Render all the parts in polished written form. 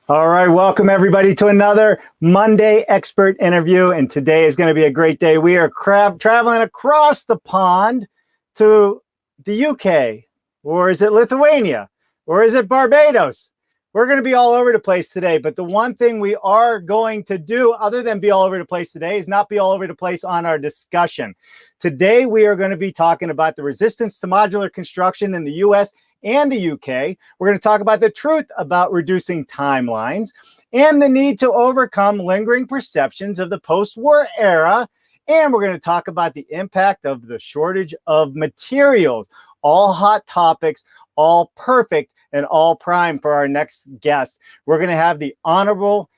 All right, welcome everybody to another Monday expert interview, and today is going to be a great day. We are traveling across the pond to the UK, or is it Lithuania, or is it Barbados? We're going to be all over the place today, but the one thing we are going to do, other than be all over the place today, is not be all over the place on our discussion. Today, we are going to be talking about the resistance to modular construction in the US and the UK. We're going to talk about the truth about reducing timelines and the need to overcome lingering perceptions of the post-war era. And we're going to talk about the impact of the shortage of materials. All hot topics, all perfect, and all prime for our next guest. We're going to have the Honorable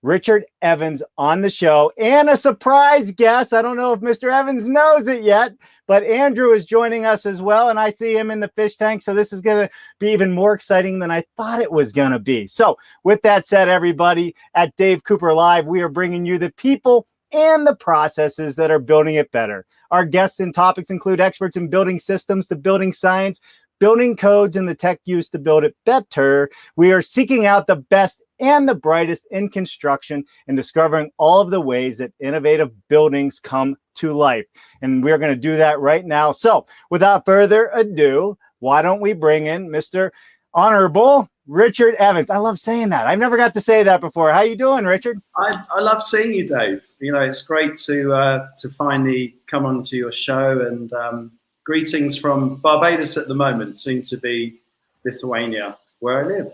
Richard Evans on the show, and a surprise guest. I don't know if Mr. Evans knows it yet, but Andrew is joining us as well, and I see him in the fish tank, so this is going to be even more exciting than I thought it was going to be. So with that said, everybody, at Dave Cooper Live, we are bringing you the people and the processes that are building it better. Our guests and topics include experts in building systems to building science, building codes, and the tech used to build it better. We are seeking out the best and the brightest in construction and discovering all of the ways that innovative buildings come to life. And we're going to do that right now. So without further ado, why don't we bring in Mr. Honorable Richard Evans. I love saying that. I've never got to say that before. How you doing, Richard? I love seeing you, Dave. You know, it's great to finally come onto your show, and greetings from Barbados at the moment, soon to be Lithuania, where I live.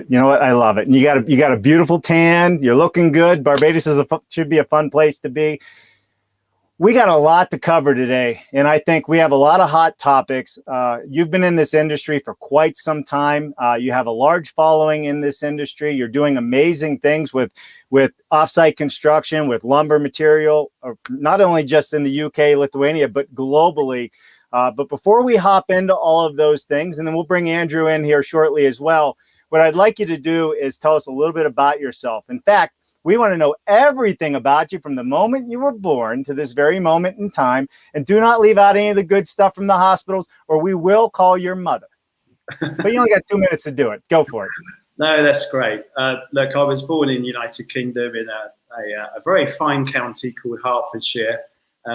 You know what? I love it. And you got a beautiful tan. You're looking good. Barbados should be a fun place to be. We got a lot to cover today, and I think we have a lot of hot topics. You've been in this industry for quite some time. You have a large following in this industry. You're doing amazing things with offsite construction, with lumber material, not only just in the UK, Lithuania, but globally. But before we hop into all of those things, and then we'll bring Andrew in here shortly as well, what I'd like you to do is tell us a little bit about yourself. In fact, we want to know everything about you from the moment you were born to this very moment in time. And do not leave out any of the good stuff from the hospitals, or we will call your mother. But you only got 2 minutes to do it. Go for it. No, that's great. Look, I was born in the United Kingdom in a very fine county called Hertfordshire.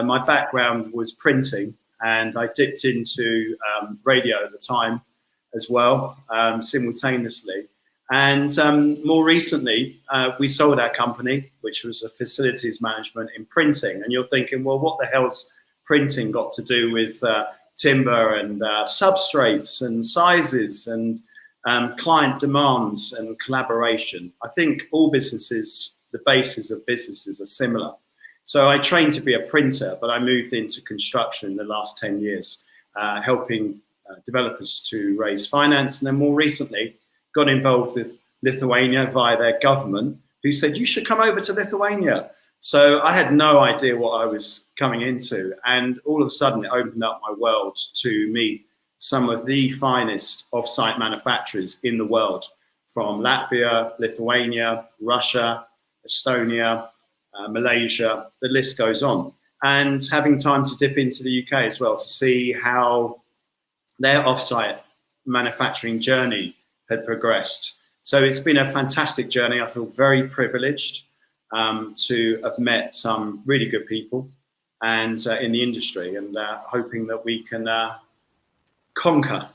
My background was printing, and I dipped into radio at the time as well, simultaneously. And more recently, we sold our company, which was a facilities management in printing. And you're thinking, well, what the hell's printing got to do with timber and substrates and sizes and client demands and collaboration? I think all businesses, the basis of businesses are similar. So I trained to be a printer, but I moved into construction in the last 10 years, helping developers to raise finance. And then more recently, got involved with Lithuania via their government, who said, you should come over to Lithuania. So I had no idea what I was coming into. And all of a sudden, it opened up my world to meet some of the finest offsite manufacturers in the world, from Latvia, Lithuania, Russia, Estonia, Malaysia, the list goes on. And having time to dip into the UK as well to see how their offsite manufacturing journey had progressed. So it's been a fantastic journey. I feel very privileged to have met some really good people and in the industry, and hoping that we can conquer.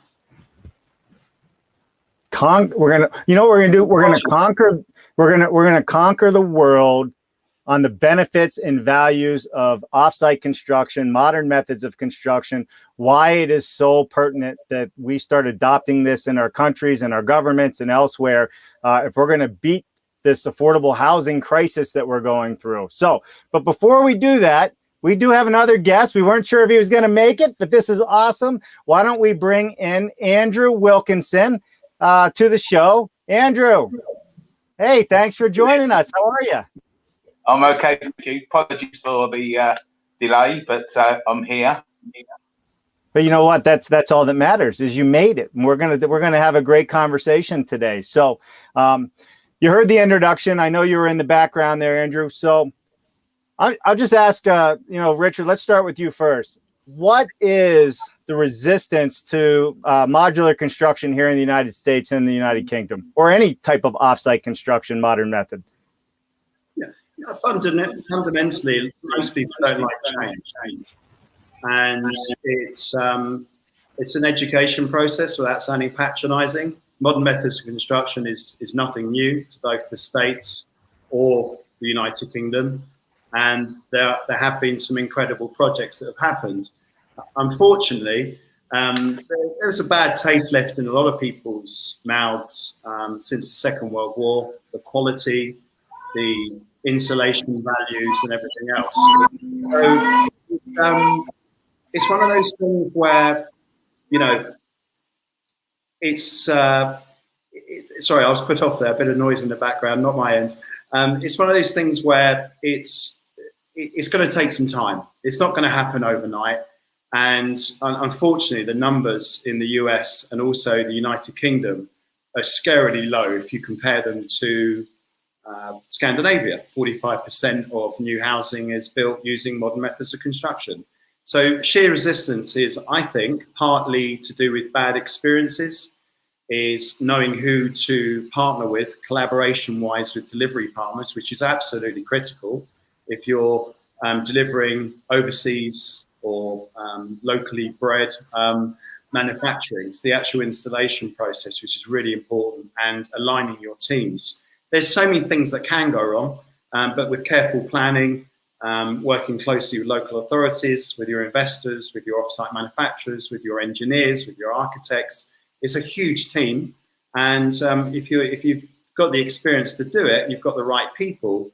We're gonna, you know what we're gonna do? We're gonna conquer. We're gonna conquer the world on the benefits and values of offsite construction, modern methods of construction, why it is so pertinent that we start adopting this in our countries and our governments and elsewhere, if we're going to beat this affordable housing crisis that we're going through. So, but before we do that, we do have another guest. We weren't sure if he was going to make it, but this is awesome. Why don't we bring in Andrew Wilkinson to the show? Andrew, hey, thanks for joining us. How are you? I'm okay, thank you. Apologies for the delay, but I'm here. But you know what? That's all that matters, is you made it. And we're gonna have a great conversation today. So you heard the introduction. I know you were in the background there, Andrew. So I'll just ask, Richard, let's start with you first. What is the resistance to modular construction here in the United States and the United Kingdom, or any type of offsite construction modern method? Yeah, fundamentally, most people don't like change, and it's an education process without sounding patronising. Modern methods of construction is nothing new to both the States or the United Kingdom, and there have been some incredible projects that have happened. Unfortunately, there's a bad taste left in a lot of people's mouths since the Second World War. The quality, the insulation values, and everything else. So it's one of those things where, you know, sorry, I was put off there. A bit of noise in the background, not my end. It's one of those things where it's going to take some time. It's not going to happen overnight. And unfortunately, the numbers in the US and also the United Kingdom are scarily low if you compare them to Scandinavia. 45% of new housing is built using modern methods of construction. So sheer resistance is, I think, partly to do with bad experiences, is knowing who to partner with, collaboration-wise with delivery partners, which is absolutely critical. If you're delivering overseas or locally bred manufacturing, it's the actual installation process, which is really important, and aligning your teams. There's so many things that can go wrong, but with careful planning, working closely with local authorities, with your investors, with your offsite manufacturers, with your engineers, with your architects, it's a huge team. And if you've got the experience to do it, you've got the right people,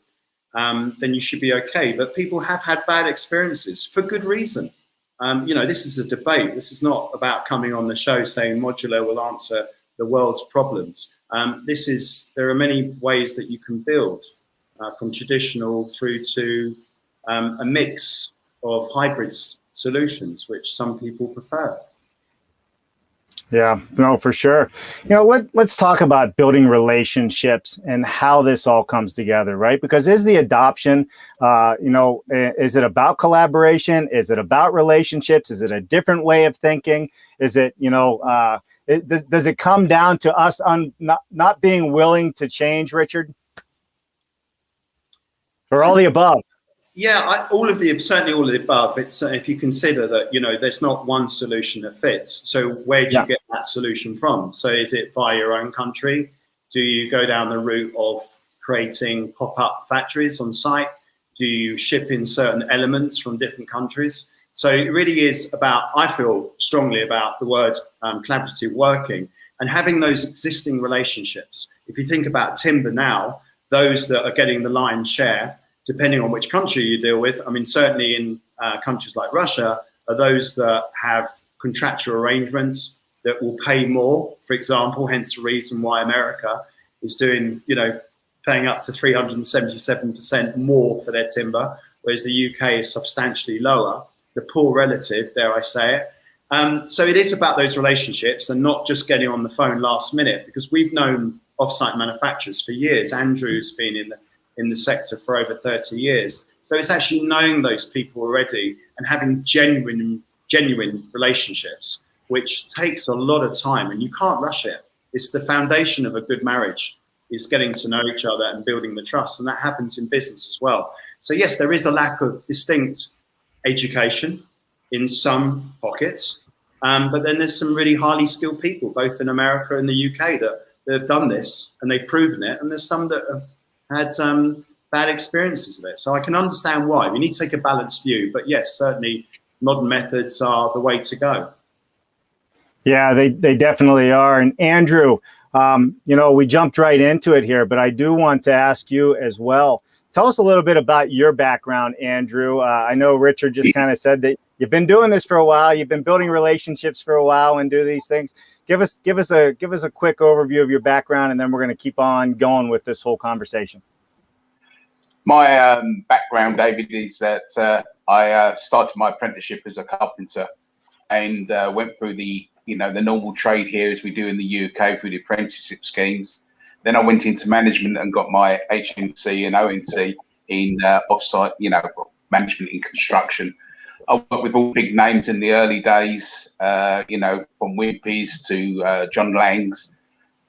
then you should be okay. But people have had bad experiences for good reason. You know, this is a debate. This is not about coming on the show saying modular will answer the world's problems. There are many ways that you can build, from traditional through to a mix of hybrid solutions, which some people prefer. Yeah, no, for sure. You know, let's talk about building relationships and how this all comes together, right? Because is the adoption, you know, is it about collaboration? Is it about relationships? Is it a different way of thinking? Is it, you know, does it come down to us not being willing to change, Richard? Or all the above? Yeah, certainly all of the above. It's if you consider that, you know, there's not one solution that fits. So where do you get that solution from? So is it via your own country? Do you go down the route of creating pop-up factories on site? Do you ship in certain elements from different countries? So it really is about, I feel strongly about the word collaborative working and having those existing relationships. If you think about timber now, those that are getting the lion's share, depending on which country you deal with, I mean, certainly in countries like Russia, are those that have contractual arrangements that will pay more, for example, hence the reason why America is doing, you know, paying up to 377% more for their timber, whereas the UK is substantially lower, the poor relative, dare I say it. So it is about those relationships and not just getting on the phone last minute, because we've known offsite manufacturers for years. Andrew's been in the sector for over 30 years. So it's actually knowing those people already and having genuine relationships, which takes a lot of time and you can't rush it. It's the foundation of a good marriage, is getting to know each other and building the trust. And that happens in business as well. So yes, there is a lack of distinct education in some pockets, but then there's some really highly skilled people, both in America and the UK, that have done this and they've proven it. And there's some that have had bad experiences of it. So I can understand why. We need to take a balanced view. But yes, certainly modern methods are the way to go. Yeah, they definitely are. And Andrew, you know, we jumped right into it here, but I do want to ask you as well. Tell us a little bit about your background, Andrew. I know Richard just kind of said that you've been doing this for a while. You've been building relationships for a while and do these things. Give us a quick overview of your background, and then we're going to keep on going with this whole conversation. My background, David, is that I started my apprenticeship as a carpenter and went through the normal trade here as we do in the UK through the apprenticeship schemes. Then I went into management and got my HNC and ONC in offsite, management in construction. I worked with all big names in the early days, you know, from Wimpy's to John Lang's,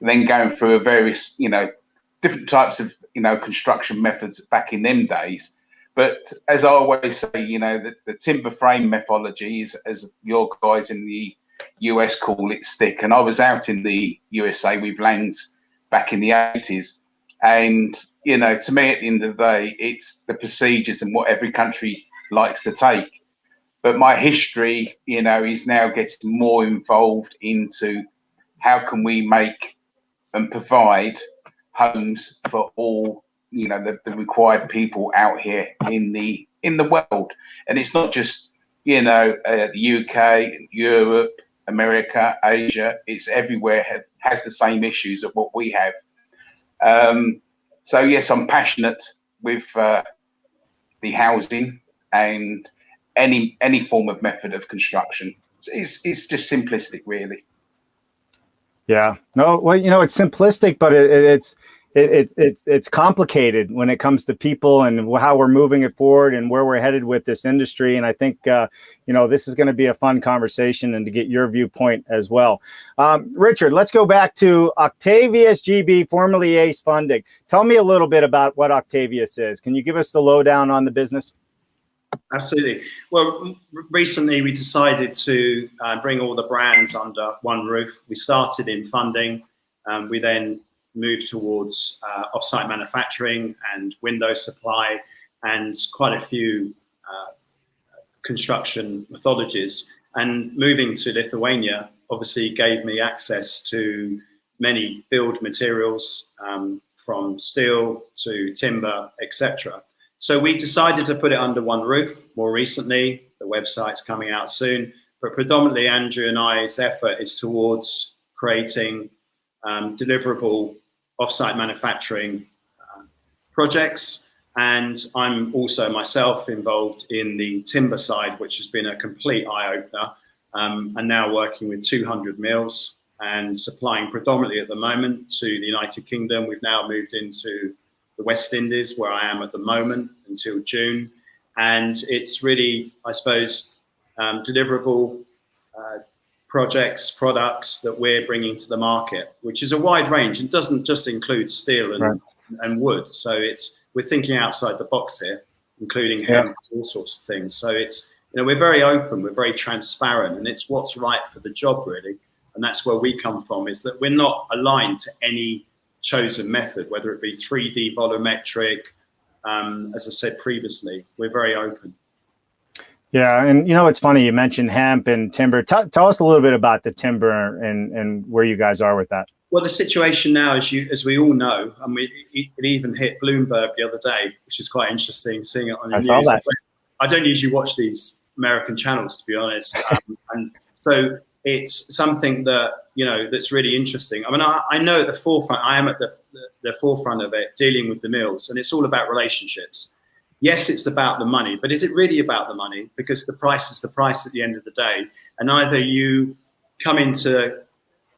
then going through various, you know, different types of, you know, construction methods back in them days. But as I always say, you know, the timber frame methodology is, as your guys in the US call it, stick. And I was out in the USA with Lang's back in the 80s. And, you know, to me, at the end of the day, it's the procedures and what every country likes to take. But my history, you know, is now getting more involved into how can we make and provide homes for all, you know, the required people out here in the world. And it's not just, you know, the UK, Europe, America, Asia. It's everywhere has the same issues of what we have. So yes, I'm passionate with the housing and any form of method of construction. It's just simplistic, really. Yeah. No. Well, you know, it's simplistic, but it's complicated when it comes to people and how we're moving it forward and where we're headed with this industry. And I think, you know, this is going to be a fun conversation and to get your viewpoint as well. Richard, let's go back to Octavius GB, formerly ACE Funding. Tell me a little bit about what Octavius is. Can you give us the lowdown on the business? Absolutely. Well, recently we decided to bring all the brands under one roof. We started in funding. We then moved towards offsite manufacturing and window supply and quite a few construction methodologies. And moving to Lithuania obviously gave me access to many build materials, from steel to timber, etc. So we decided to put it under one roof more recently. The website's coming out soon, but predominantly Andrew and I's effort is towards creating deliverable offsite manufacturing projects. And I'm also myself involved in the timber side, which has been a complete eye-opener. And now working with 200 mills and supplying predominantly at the moment to the United Kingdom. We've now moved into the West Indies, where I am at the moment until June. And it's really, I suppose, deliverable projects, products that we're bringing to the market, which is a wide range. It doesn't just include steel and wood. So we're thinking outside the box here, including hemp, all sorts of things. So it's, you know, we're very open, we're very transparent, and it's what's right for the job, really. And that's where we come from, is that we're not aligned to any chosen method, whether it be 3D volumetric, as I said previously. We're very open. Yeah, and you know, it's funny, you mentioned hemp and timber. Tell us a little bit about the timber and where you guys are with that. Well, the situation now, as we all know, and it even hit Bloomberg the other day, which is quite interesting, seeing it on the news. Saw that. I don't usually watch these American channels, to be honest. And so it's something that, you know, that's really interesting. I mean, I know at the forefront, I am at the forefront of it, dealing with the mills, and it's all about relationships. Yes, it's about the money, but is it really about the money? Because the price is the price at the end of the day. And either you come into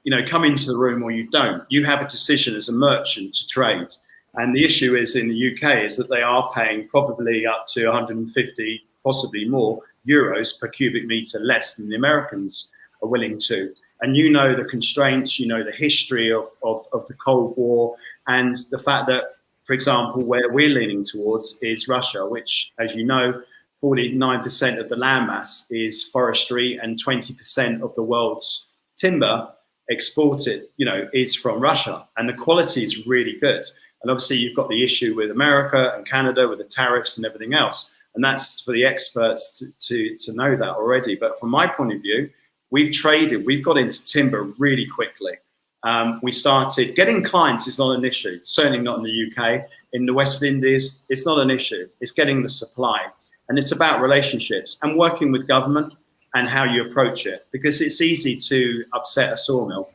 the room or you don't. You have a decision as a merchant to trade. And the issue is in the UK is that they are paying probably up to 150, possibly more, euros per cubic meter less than the Americans are willing to. And you know the constraints, you know the history of the Cold War, and the fact that, for example, where we're leaning towards is Russia, which, as you know, 49% of the landmass is forestry and 20% of the world's timber exported, you know, is from Russia. And the quality is really good. And obviously you've got the issue with America and Canada with the tariffs and everything else. And that's for the experts to know that already. But from my point of view, we've got into timber really quickly. We started getting clients is not an issue, certainly not in the UK. In the West Indies, it's not an issue. It's getting the supply. And it's about relationships and working with government and how you approach it, because it's easy to upset a sawmill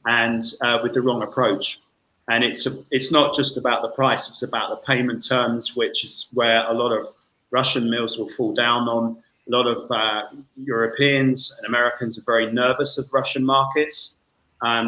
and with the wrong approach. And it's not just about the price, it's about the payment terms, which is where a lot of Russian mills will fall down on. A lot of Europeans and Americans are very nervous of Russian markets,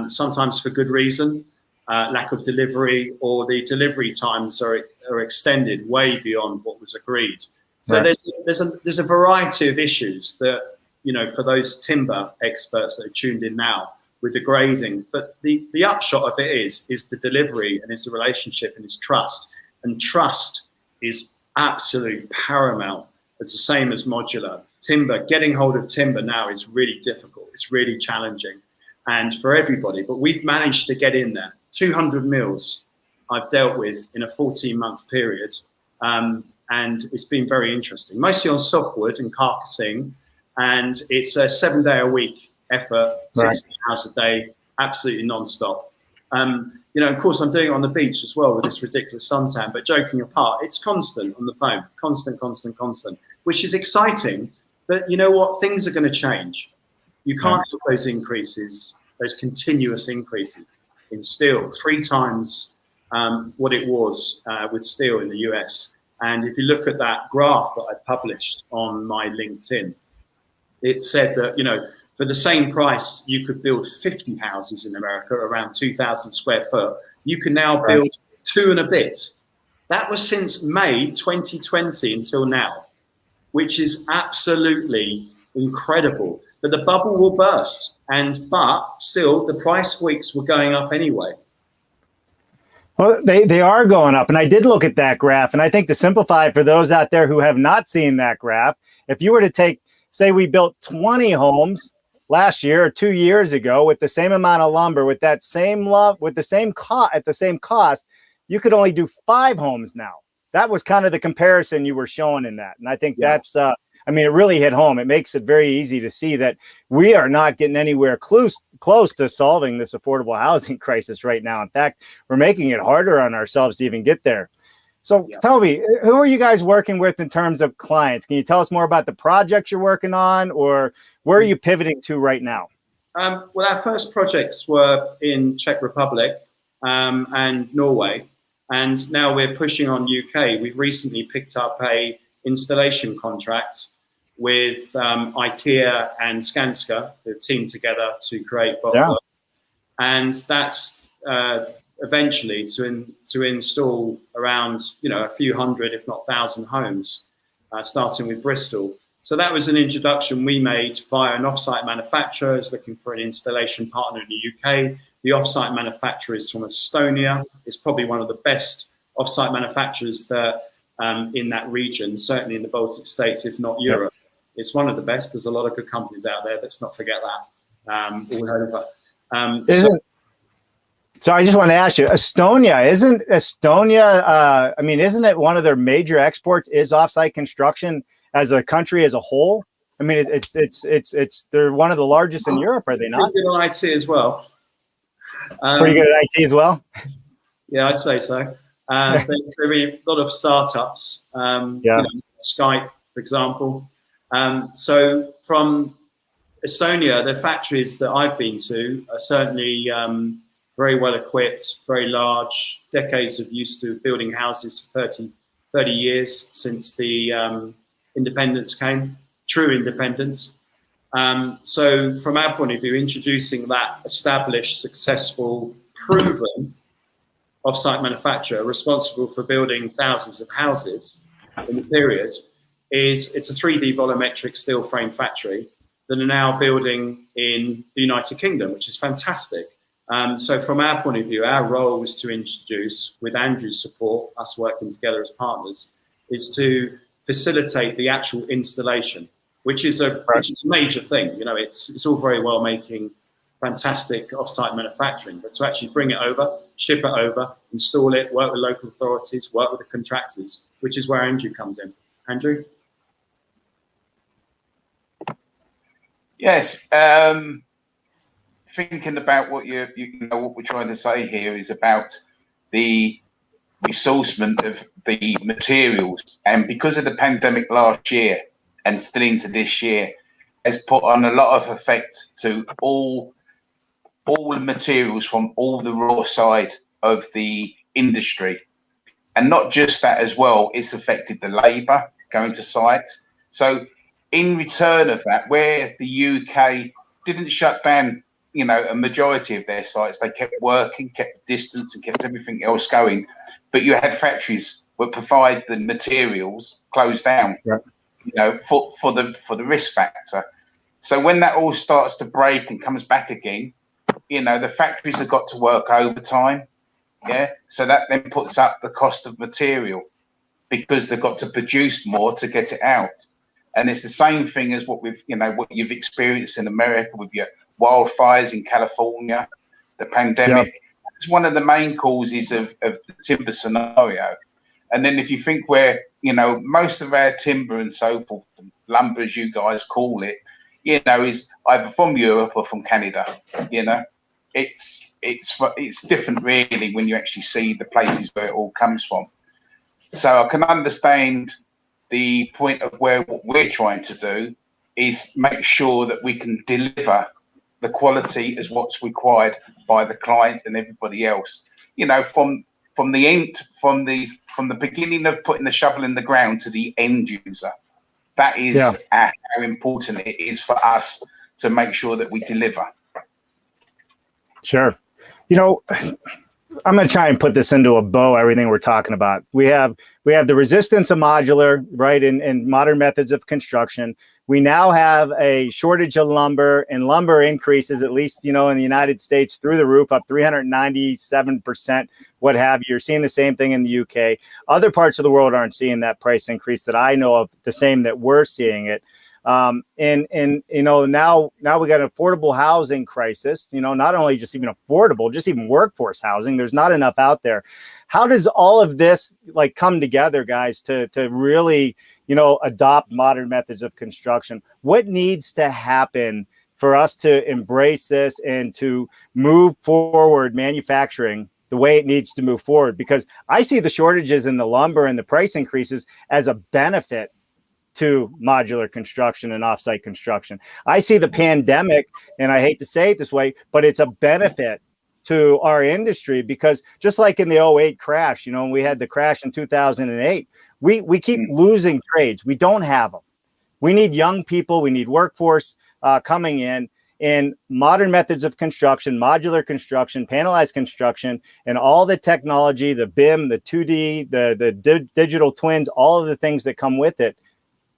sometimes for good reason, lack of delivery, or the delivery times are extended way beyond what was agreed. So Right. there's a variety of issues that, you know, for those timber experts that are tuned in now with the grading, but the upshot of it is the delivery, and it's the relationship, and it's trust. And trust is absolute paramount. It's the same as modular. Timber, getting hold of timber now is really difficult. It's really challenging, and for everybody, but we've managed to get in there. 200 mils I've dealt with in a 14-month period. And it's been very interesting, mostly on softwood and carcassing. And it's a 7-day-a-week effort, 16 hours a day, absolutely non-stop. You know, of course, I'm doing it on the beach as well with this ridiculous suntan, but joking apart, it's constant on the phone, constant, which is exciting. But you know what? Things are going to change. You can't have those increases, those continuous increases in steel, 3 times what it was with steel in the US. And if you look at that graph that I published on my LinkedIn, it said that, you know, for the same price, you could build 50 houses in America, around 2,000 square foot. You can now build 2 and a bit. That was since May 2020 until now, which is absolutely incredible. But the bubble will burst, but still the price weeks were going up anyway. Well, they are going up. And I did look at that graph. And I think to simplify for those out there who have not seen that graph, if you were to take, say we built 20 homes last year or 2 years ago with the same amount of lumber, with that same at the same cost, you could only do 5 homes now. That was kind of the comparison you were showing in that. And I think that's, I mean, it really hit home. It makes it very easy to see that we are not getting anywhere close to solving this affordable housing crisis right now. In fact, we're making it harder on ourselves to even get there. So tell me, who are you guys working with in terms of clients? Can you tell us more about the projects you're working on, or where are you pivoting to right now? Well, our first projects were in Czech Republic and Norway, and now we're pushing on UK. We've recently picked up a installation contract with IKEA and Skanska. They've teamed together to create Bottle. And that's eventually to install around, you know, a few hundred, if not 1,000 homes, starting with Bristol. So that was an introduction we made via an offsite manufacturer who's looking for an installation partner in the UK. The offsite manufacturer is from Estonia. It's probably one of the best offsite manufacturers that in that region, certainly in the Baltic states, if not Europe. It's one of the best. There's a lot of good companies out there. Let's not forget that all over. So I just want to ask you, isn't Estonia, I mean, isn't it one of their major exports is offsite construction as a country as a whole? I mean, they're one of the largest in Europe, are they not? Pretty good on IT as well. Pretty good at IT as well? Yeah, I'd say so. There's a lot of startups, you know, Skype, for example. So from Estonia, the factories that I've been to are certainly very well equipped, very large, decades of use to building houses, 30 years since the independence came, true independence. So from our point of view, introducing that established, successful, proven offsite manufacturer responsible for building thousands of houses in the period it's a 3D volumetric steel frame factory that are now building in the United Kingdom, which is fantastic. So from our point of view, our role was to introduce, with Andrew's support, us working together as partners, is to facilitate the actual installation, which is a major thing. You know, it's all very well making fantastic offsite manufacturing, but to actually bring it over, ship it over, install it, work with local authorities, work with the contractors, which is where Andrew comes in. Andrew? Yes, thinking about what you know, what we're trying to say here is about the resourcement of the materials, and because of the pandemic last year and still into this year, has put on a lot of effect to all the materials from all the raw side of the industry. And not just that as well, it's affected the labour going to site. So in return of that, where the UK didn't shut down, you know, a majority of their sites, they kept working, kept distance and kept everything else going. But you had factories will provide the materials close down, you know, for the risk factor. So when that all starts to break and comes back again, you know, the factories have got to work overtime. Yeah. So that then puts up the cost of material because they've got to produce more to get it out. And it's the same thing as what we've, you know, what you've experienced in America with your wildfires in California, the pandemic. Yep. It's one of the main causes of the timber scenario. And then if you think where, you know, most of our timber and so forth, lumber as you guys call it, you know, is either from Europe or from Canada. You know, it's different really when you actually see the places where it all comes from. So I can understand the point of where what we're trying to do is make sure that we can deliver the quality as what's required by the client and everybody else. You know, from the end, from the beginning of putting the shovel in the ground to the end user. That is how important it is for us to make sure that we deliver. Sure. You know, I'm going to try and put this into a bow, everything we're talking about. We have the resistance of modular, right, in modern methods of construction. We now have a shortage of lumber, and lumber increases, at least, you know, in the United States, through the roof, up 397%, what have you. You're seeing the same thing in the UK. Other parts of the world aren't seeing that price increase that I know of, the same that we're seeing it. And you know, now we got an affordable housing crisis, you know, not only just even affordable, just even workforce housing. There's not enough out there. How does all of this like come together, guys, to really, you know, adopt modern methods of construction? What needs to happen for us to embrace this and to move forward manufacturing the way it needs to move forward? Because I see the shortages in the lumber and the price increases as a benefit to modular construction and offsite construction. I see the pandemic, and I hate to say it this way, but it's a benefit to our industry, because just like in the 08 crash, you know, we had the crash in 2008, we keep losing trades. We don't have them. We need young people. We need workforce coming in. And modern methods of construction, modular construction, panelized construction, and all the technology, the BIM, the 2D, the digital twins, all of the things that come with it,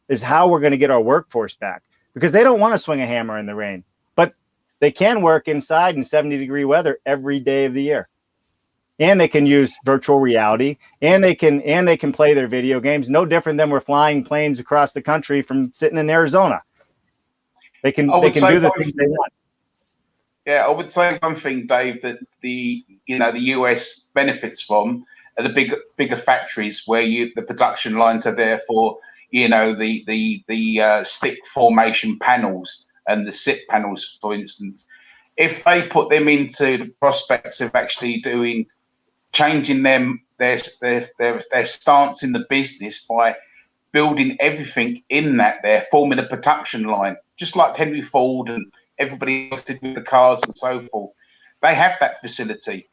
is how we're going to get our workforce back, because they don't want to swing a hammer in the rain, but they can work inside in 70-degree weather every day of the year. And they can use virtual reality, and they can play their video games, no different than we're flying planes across the country from sitting in Arizona. They can do the things they want. Yeah, I would say one thing, Dave, that the US benefits from are the bigger factories where the production lines are there for, you know, the stick formation panels and the SIP panels, for instance. If they put them into the prospects of actually changing their stance in the business by building everything in that, they're forming a production line, just like Henry Ford and everybody else did with the cars and so forth. They have that facility.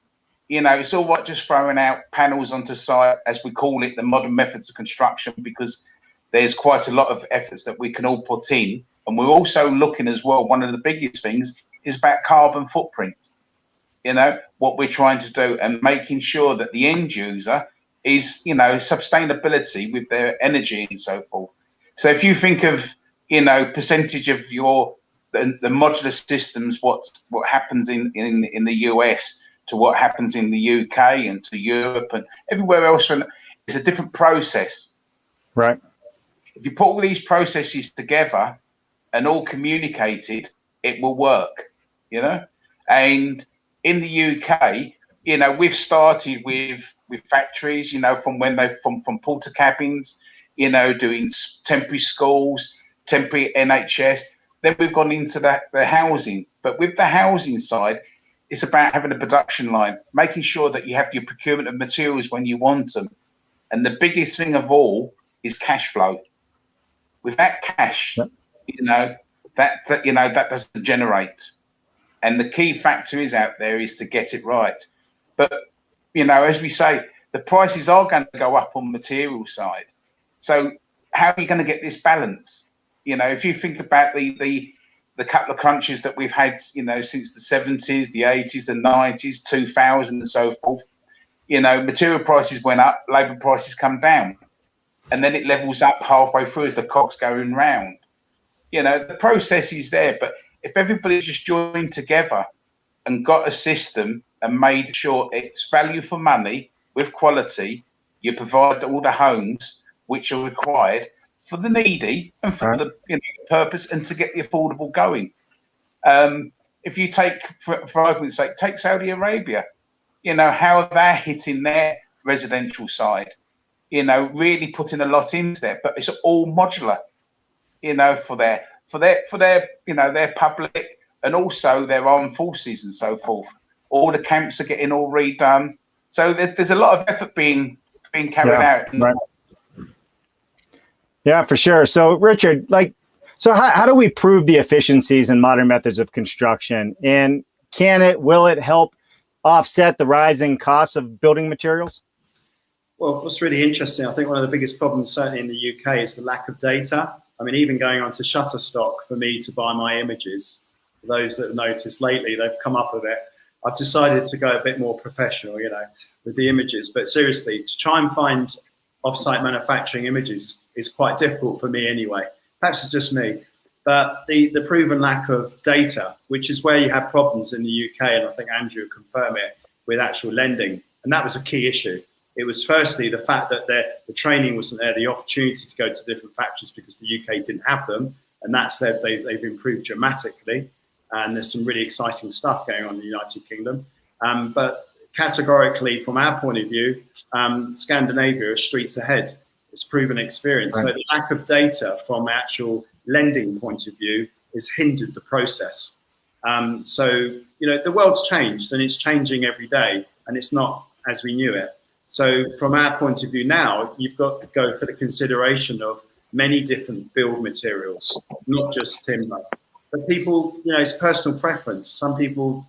You know, it's all right just throwing out panels onto site, as we call it, the modern methods of construction, because there's quite a lot of efforts that we can all put in. And we're also looking as well, one of the biggest things is about carbon footprint. You know, what we're trying to do and making sure that the end user is, you know, sustainability with their energy and so forth. So if you think of, you know, percentage of the modular systems, what happens in the US to what happens in the UK and to Europe and everywhere else, it's a different process. Right. If you put all these processes together and all communicated, it will work, you know. And in the UK, you know, we've started with factories, you know, from porter cabins, you know, doing temporary schools, temporary NHS. Then we've gone into the housing. But with the housing side, it's about having a production line, making sure that you have your procurement of materials when you want them. And the biggest thing of all is cash flow. Without cash, you know, that doesn't generate. And the key factor is out there is to get it right. But, you know, as we say, the prices are going to go up on material side. So how are you going to get this balance? You know, if you think about the couple of crunches that we've had, you know, since the 70s, the 80s, the 90s, 2000 and so forth, You know, material prices went up, labour prices come down, and then it levels up halfway through as the cog's going round. You know, the process is there, but if everybody just joined together and got a system and made sure it's value for money with quality, you provide all the homes which are required for the needy and for the purpose, and to get the affordable going. If you take, for argument's sake, take Saudi Arabia, you know, how are they hitting their residential side? You know, really putting a lot into there, but it's all modular, you know, for their you know, their public and also their armed forces and so forth. All the camps are getting all redone. So there's a lot of effort being carried out. Right. Yeah, for sure. So Richard, so how do we prove the efficiencies in modern methods of construction? And will it help offset the rising costs of building materials? Well, what's really interesting, I think one of the biggest problems certainly in the UK is the lack of data. I mean, even going on to Shutterstock for me to buy my images, for those that have noticed lately, they've come up with it. I've decided to go a bit more professional, you know, with the images. But seriously, to try and find off-site manufacturing images is quite difficult for me anyway. Perhaps it's just me. But the proven lack of data, which is where you have problems in the UK, and I think Andrew will confirm it, with actual lending. And that was a key issue. It was firstly the fact that the training wasn't there, the opportunity to go to different factories because the UK didn't have them. And that said, they've improved dramatically. And there's some really exciting stuff going on in the United Kingdom. But categorically, from our point of view, Scandinavia is streets ahead. It's proven experience. Right. So the lack of data from actual lending point of view has hindered the process. So, you know, the world's changed and it's changing every day and it's not as we knew it. So from our point of view now, you've got to go for the consideration of many different build materials, not just timber. But people, you know, it's personal preference. Some people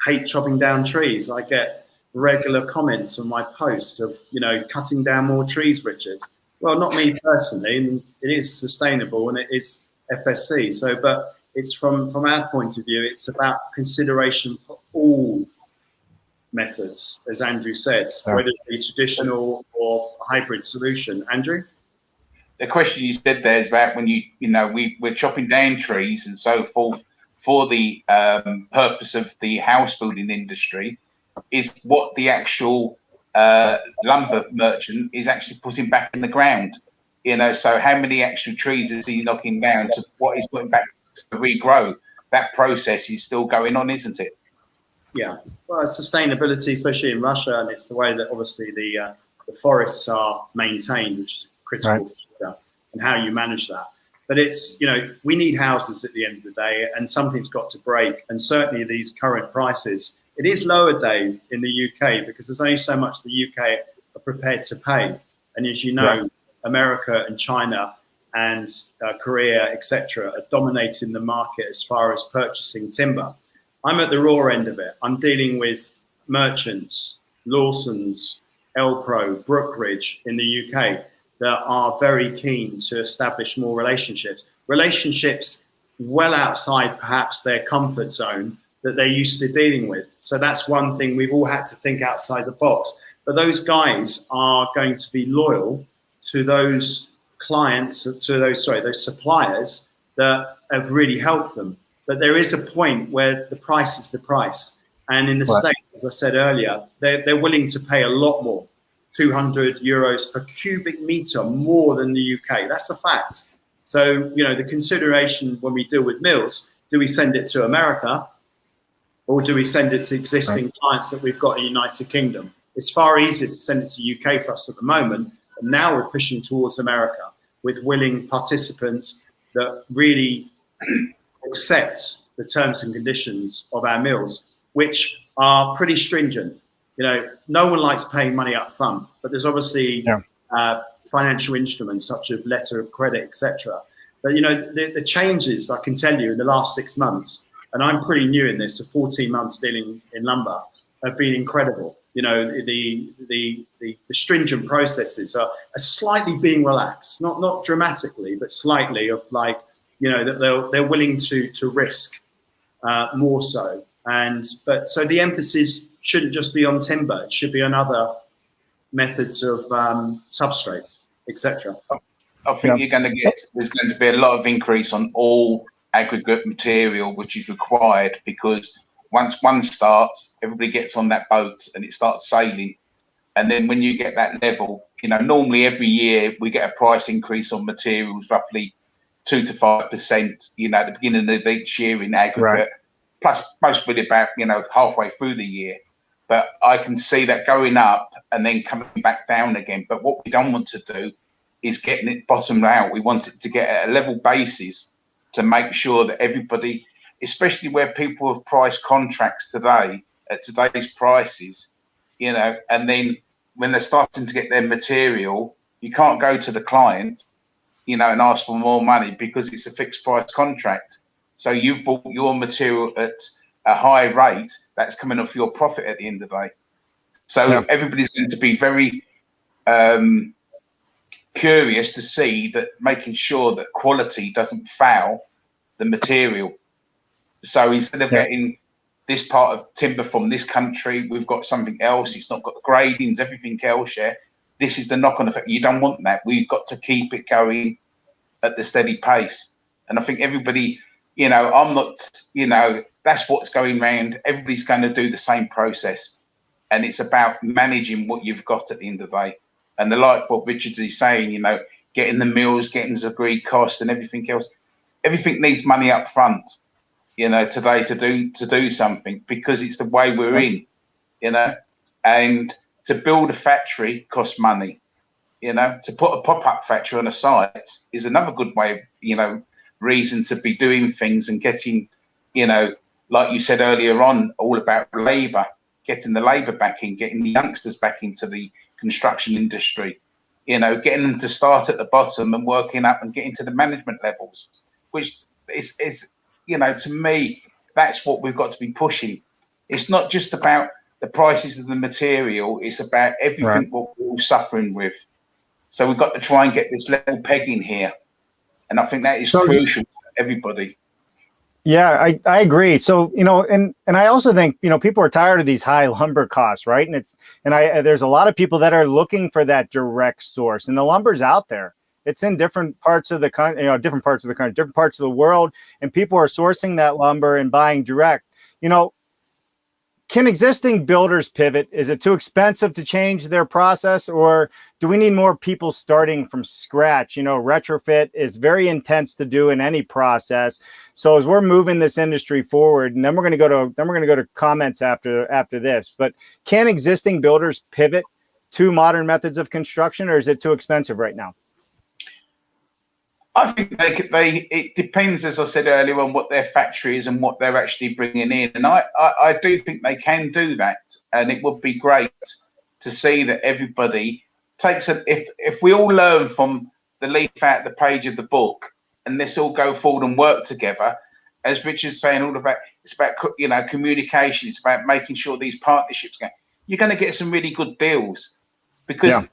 hate chopping down trees. I get regular comments on my posts of, you know, cutting down more trees, Richard. Well, not me personally, and it is sustainable and it is FSC. So, but it's from our point of view, it's about consideration for all methods, as Andrew said, whether it be traditional or hybrid solution. Andrew? The question you said there is about when we're chopping down trees and so forth for the purpose of the house building industry, is what the actual lumber merchant is actually putting back in the ground. You know, so how many actual trees is he knocking down to what he's putting back to regrow? That process is still going on, isn't it? Yeah, well, sustainability, especially in Russia, and it's the way that obviously the forests are maintained, which is a critical factor, and how you manage that. But it's, you know, we need houses at the end of the day, and something's got to break. And certainly these current prices, it is lower, Dave, in the UK, because there's only so much the UK are prepared to pay. And as you know, America and China and Korea, etc., are dominating the market as far as purchasing timber. I'm at the raw end of it. I'm dealing with merchants, Lawson's, Elpro, Brookridge in the UK that are very keen to establish more relationships well outside perhaps their comfort zone that they're used to dealing with. So that's one thing we've all had to think outside the box. But those guys are going to be loyal to those clients, to those suppliers that have really helped them. But there is a point where the price is the price. And in the States, as I said earlier, they're willing to pay a lot more, 200 euros per cubic meter more than the UK. That's a fact. So, you know, the consideration when we deal with mills, do we send it to America or do we send it to existing clients that we've got in the United Kingdom? It's far easier to send it to UK for us at the moment. And now we're pushing towards America with willing participants that really accept the terms and conditions of our mills, which are pretty stringent. You know, no one likes paying money up front, but there's obviously financial instruments such as letter of credit, etc. But, you know, the changes, I can tell you, in the last 6 months, and I'm pretty new in this, so 14 months dealing in lumber, have been incredible. You know, the stringent processes are slightly being relaxed, not dramatically, but slightly, of like, you know, that they're willing to risk more so. But so the emphasis shouldn't just be on timber. It should be on other methods of substrates, etc. I think you're going to get, there's going to be a lot of increase on all aggregate material which is required, because once one starts, everybody gets on that boat and it starts sailing. And then when you get that level, you know, normally every year we get a price increase on materials, roughly 2 to 5%, you know, at the beginning of each year in aggregate, plus mostly about, you know, halfway through the year. But I can see that going up and then coming back down again. But what we don't want to do is getting it bottomed out. We want it to get at a level basis to make sure that everybody, especially where people have priced contracts today at today's prices, you know, and then when they're starting to get their material, you can't go to the client, you know, and ask for more money because it's a fixed price contract. So you bought your material at a high rate, that's coming off your profit at the end of the day. So everybody's going to be very curious to see that, making sure that quality doesn't foul the material. So instead of getting this part of timber from this country, we've got something else. It's not got the gradings, everything else. This is the knock-on effect. You don't want that. We've got to keep it going at the steady pace. And I think everybody, you know, I'm not, you know, that's what's going round. Everybody's going to do the same process. And it's about managing what you've got at the end of the day. And like what Richard is saying, you know, getting the mills, getting the agreed cost and everything else. Everything needs money up front, you know, today to do something, because it's the way we're in, you know. And to build a factory costs money, you know. To put a pop-up factory on a site is another good way of, you know, reason to be doing things and getting, you know, like you said earlier on, all about labour, getting the labour back in, getting the youngsters back into the construction industry, you know, getting them to start at the bottom and working up and getting to the management levels, which is, you know, to me, that's what we've got to be pushing. It's not just about the prices of the material, it's about everything what we're all suffering with. So we've got to try and get this level pegging here. And I think that is crucial for everybody. Yeah, I agree. So, you know, and I also think, you know, people are tired of these high lumber costs, right? And there's a lot of people that are looking for that direct source, and the lumber's out there. It's in different parts of the country, you know, different parts of the country, different parts of the world, and people are sourcing that lumber and buying direct. You know, can existing builders pivot? Is it too expensive to change their process, or do we need more people starting from scratch? You know, retrofit is very intense to do in any process. So as we're moving this industry forward, and then we're going to go to comments after this. But can existing builders pivot to modern methods of construction, or is it too expensive right now? I think it depends, as I said earlier, on what their factory is and what they're actually bringing in. And I do think they can do that. And it would be great to see that everybody takes if we all learn from the leaf out the page of the book, and let's all go forward and work together, as Richard's saying, it's about, you know, communication. It's about making sure these partnerships go. You're going to get some really good deals, because,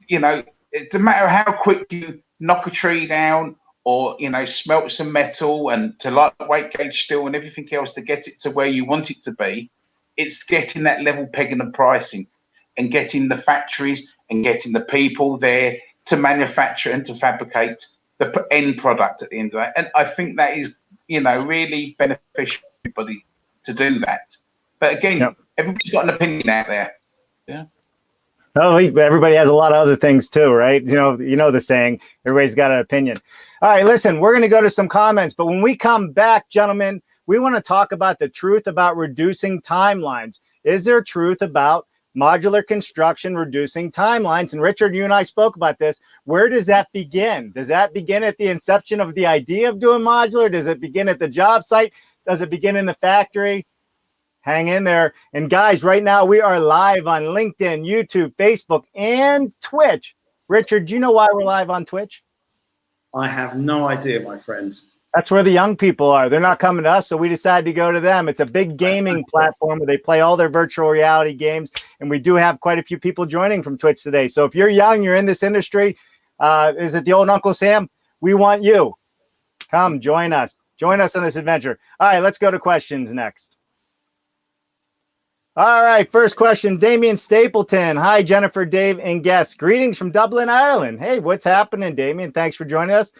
you know, it doesn't matter how quick you knock a tree down, or, you know, smelt some metal and to lightweight gauge steel and everything else to get it to where you want it to be. It's getting that level pegging and pricing, and getting the factories and getting the people there to manufacture and to fabricate the end product at the end of that. And I think that is, you know, really beneficial for everybody to do that. But again, everybody's got an opinion out there. Yeah. Oh, everybody has a lot of other things too, right? You know the saying, everybody's got an opinion. All right, listen, we're going to go to some comments, but when we come back, gentlemen, we want to talk about the truth about reducing timelines. Is there truth about modular construction reducing timelines? And Richard, you and I spoke about this. Where does that begin? Does that begin at the inception of the idea of doing modular? Does it begin at the job site? Does it begin in the factory? Hang in there. And guys, right now we are live on LinkedIn, YouTube, Facebook, and Twitch. Richard, do you know why we're live on Twitch? I have no idea, my friend. That's where the young people are. They're not coming to us, so we decided to go to them. It's a big gaming platform where they play all their virtual reality games, and we do have quite a few people joining from Twitch today. So if you're young, you're in this industry, is it the old Uncle Sam? We want you. Come, join us. Join us on this adventure. All right, let's go to questions next. All right, first question, Damien Stapleton. Hi, Jennifer, Dave, and guests. Greetings from Dublin, Ireland. Hey, what's happening, Damien? Thanks for joining us.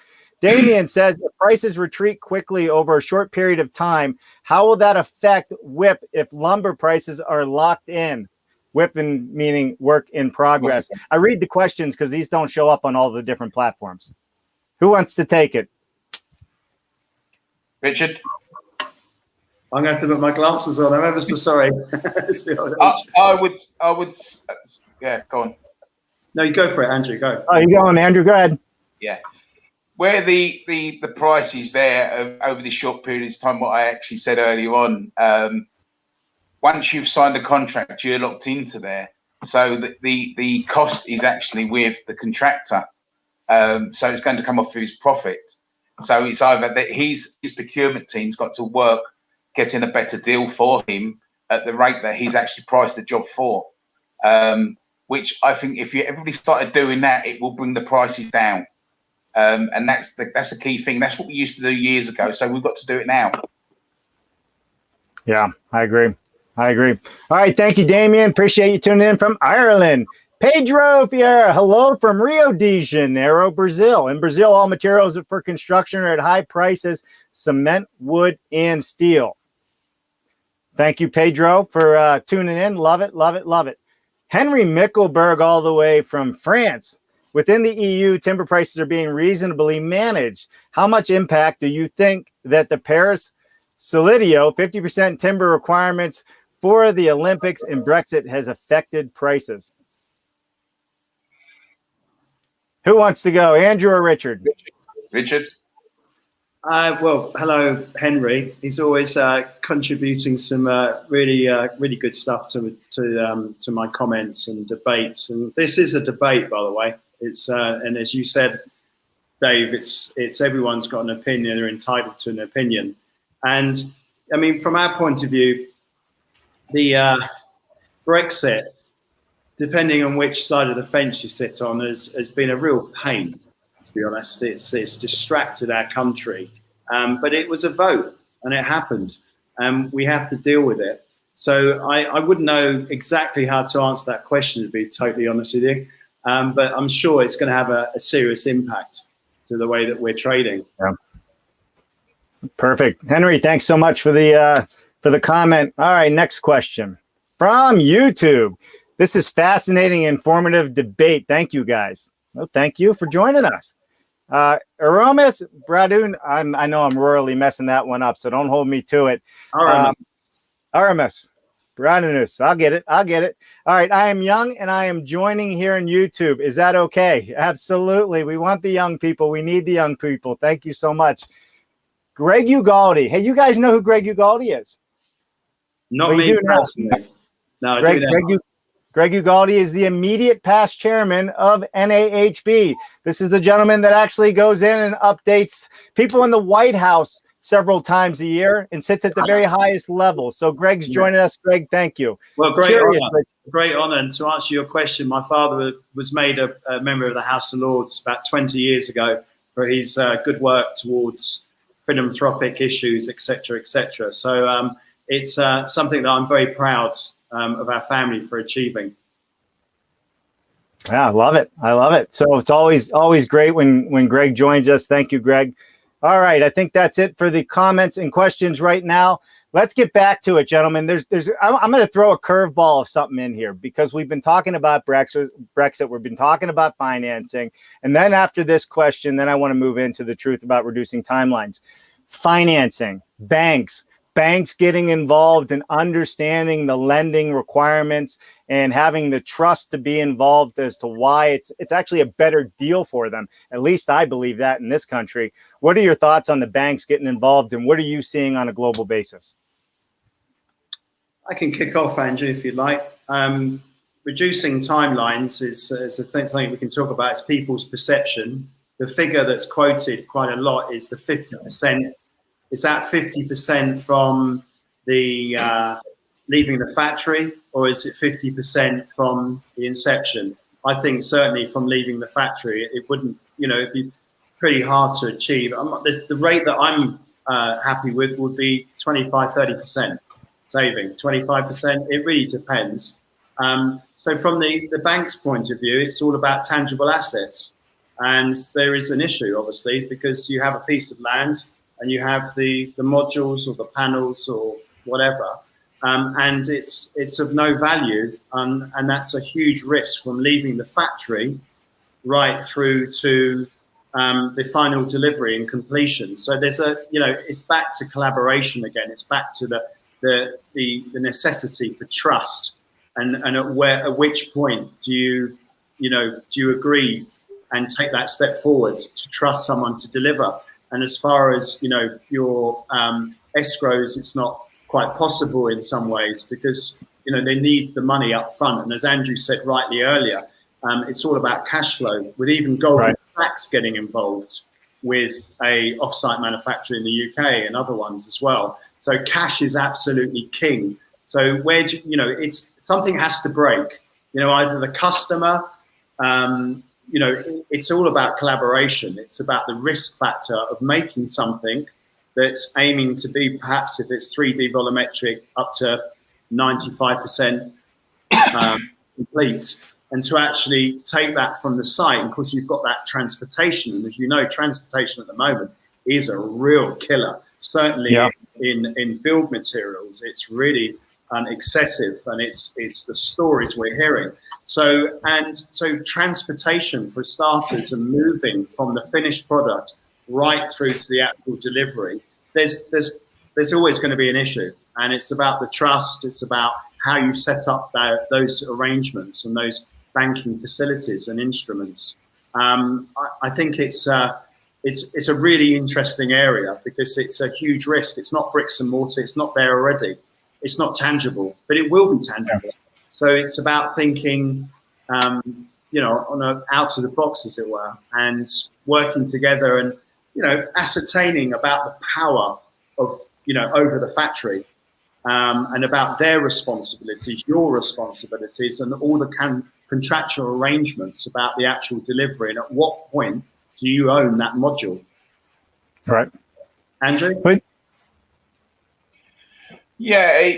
Damien says, if prices retreat quickly over a short period of time, how will that affect WIP if lumber prices are locked in? WIP meaning work in progress. I read the questions because these don't show up on all the different platforms. Who wants to take it? Richard? I'm going to have to put my glasses on. I'm ever so sorry. I would, yeah, go on. No, you go for it, Andrew, go. Oh, you going, Andrew, go ahead. Yeah. Where the price is there over this short period of time, what I actually said earlier on, once you've signed a contract, you're locked into there. So the cost is actually with the contractor. So it's going to come off of his profit. So it's either that his procurement team's got to work getting a better deal for him at the rate that he's actually priced the job for. Which I think if everybody started doing that, it will bring the prices down. And that's the key thing. That's what we used to do years ago. So we've got to do it now. Yeah, I agree. All right. Thank you, Damien. Appreciate you tuning in from Ireland. Pedro Vieira, hello from Rio de Janeiro, Brazil. In Brazil, all materials for construction are at high prices: cement, wood, and steel. Thank you, Pedro, for tuning in. Love it. Henry Mickelberg, all the way from France. Within the EU, timber prices are being reasonably managed. How much impact do you think that the Paris Solidio 50% timber requirements for the Olympics and Brexit has affected prices? Who wants to go, Andrew or Richard? Richard? Well, hello, Henry. He's always contributing some really good stuff to my comments and debates. And this is a debate, by the way. It's and as you said, Dave, it's everyone's got an opinion. They're entitled to an opinion. And I mean, from our point of view, the Brexit, depending on which side of the fence you sit on, has been a real pain. To be honest, it's distracted our country, but it was a vote and it happened, and we have to deal with it. So I wouldn't know exactly how to answer that question, to be totally honest with you, but I'm sure it's going to have a serious impact to the way that we're trading. Yeah. Perfect, Henry. Thanks so much for the comment. All right, next question from YouTube. This is fascinating, informative debate. Thank you, guys. Well, thank you for joining us. Aramis Bradun, I know I'm royally messing that one up, so don't hold me to it. Aramis Bradunus, I'll get it. All right, I am young and I am joining here on YouTube. Is that okay? Absolutely. We want the young people. We need the young people. Thank you so much. Greg Ugaldi. Hey, you guys know who Greg Ugaldi is? Not me personally. No, I do know. Greg Ugaldi is the immediate past chairman of NAHB. This is the gentleman that actually goes in and updates people in the White House several times a year and sits at the very highest level. So Greg's joining us. Greg, thank you. Well, great honor. And to answer your question, my father was made a member of the House of Lords about 20 years ago for his good work towards philanthropic issues, etc., etc. So it's something that I'm very proud of our family for achieving. Yeah, I love it. So it's always great when Greg joins us. Thank you, Greg. All right, I think that's it for the comments and questions right now. Let's get back to it, gentlemen. I'm going to throw a curveball of something in here because we've been talking about Brexit. We've been talking about financing, and then after this question, then I want to move into the truth about reducing timelines. Financing, banks getting involved and understanding the lending requirements and having the trust to be involved as to why it's actually a better deal for them. At least I believe that in this country. What are your thoughts on the banks getting involved, and what are you seeing on a global basis? I can kick off, Andrew, if you'd like. Reducing timelines is something we can talk about. It's people's perception. The figure that's quoted quite a lot is the 50%. Is that 50% from the leaving the factory, or is it 50% from the inception? I think certainly from leaving the factory, it wouldn't, it'd be pretty hard to achieve. The rate that I'm happy with would be 25-30%. saving? 25%? It really depends. So from the bank's point of view, it's all about tangible assets. And there is an issue, obviously, because you have a piece of land and you have the modules or the panels or whatever, and it's of no value. And that's a huge risk from leaving the factory right through to the final delivery and completion. So there's it's back to collaboration again. It's back to the necessity for trust, and at which point do you agree and take that step forward to trust someone to deliver. And as far as your escrows, it's not quite possible in some ways because they need the money up front. And as Andrew said rightly earlier, it's all about cash flow, with even Goldman Sachs getting involved with a offsite manufacturer in the UK and other ones as well. So cash is absolutely king. So it's something has to break. Either the customer, it's all about collaboration. It's about the risk factor of making something that's aiming to be, perhaps if it's 3D volumetric, up to 95% complete, and to actually take that from the site. And of course, you've got that transportation. And as you know, transportation at the moment is a real killer. Certainly in build materials, it's really excessive, and it's the stories we're hearing. So transportation, for starters, and moving from the finished product right through to the actual delivery, there's always going to be an issue. And it's about the trust. It's about how you set up those arrangements and those banking facilities and instruments. I think it's a really interesting area because it's a huge risk. It's not bricks and mortar. It's not there already. It's not tangible, but it will be tangible. So it's about thinking, out of the box, as it were, and working together and, ascertaining about the power of, over the factory, and about their responsibilities, your responsibilities, and all the contractual arrangements about the actual delivery. And at what point do you own that module? Right. Andrew? Yeah,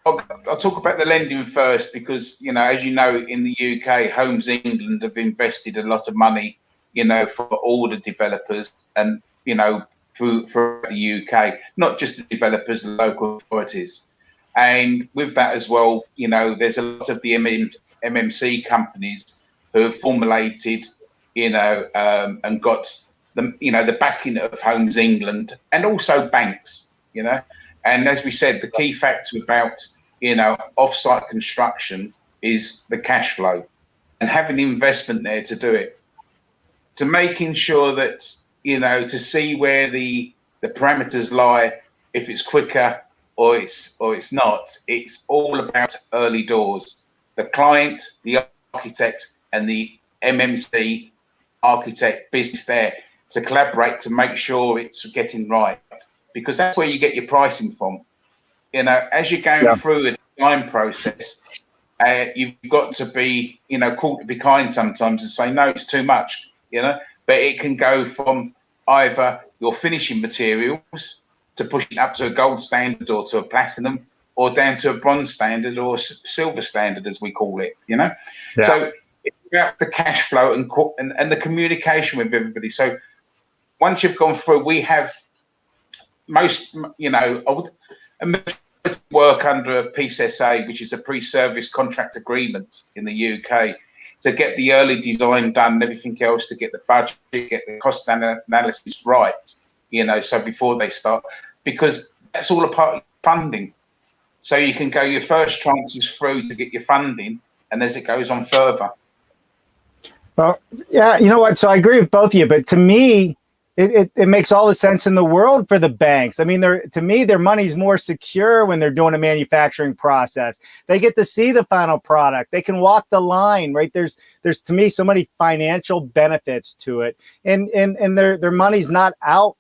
I'll talk about the lending first because, as you know, in the UK, Homes England have invested a lot of money, for all the developers and, through the UK, not just the developers, the local authorities. And with that as well, there's a lot of the MMC companies who have formulated, and got the backing of Homes England and also banks, And as we said, the key factor about, offsite construction is the cash flow and having investment there to do it, to making sure that, to see where the parameters lie, if it's quicker or it's not. It's all about early doors. The client, the architect, and the MMC architect business there to collaborate to make sure it's getting right. Because that's where you get your pricing from. As you're going through the design process, you've got to be, caught to be kind sometimes and say, no, it's too much, But it can go from either your finishing materials to push it up to a gold standard or to a platinum, or down to a bronze standard or silver standard, as we call it, So it's about the cash flow and the communication with everybody. So once you've gone through, we have most, I would work under a PSSA, which is a pre-service contract agreement in the UK, to get the early design done and everything else, to get the budget, get the cost analysis right, so before they start, because that's all a part of funding. So you can go your first tranches through to get your funding, and as it goes on further. Well, yeah, you know what? So I agree with both of you, but to me, it makes all the sense in the world for the banks. I mean, to me, their money's more secure when they're doing a manufacturing process. They get to see the final product. They can walk the line, right? There's to me so many financial benefits to it, and their money's not out,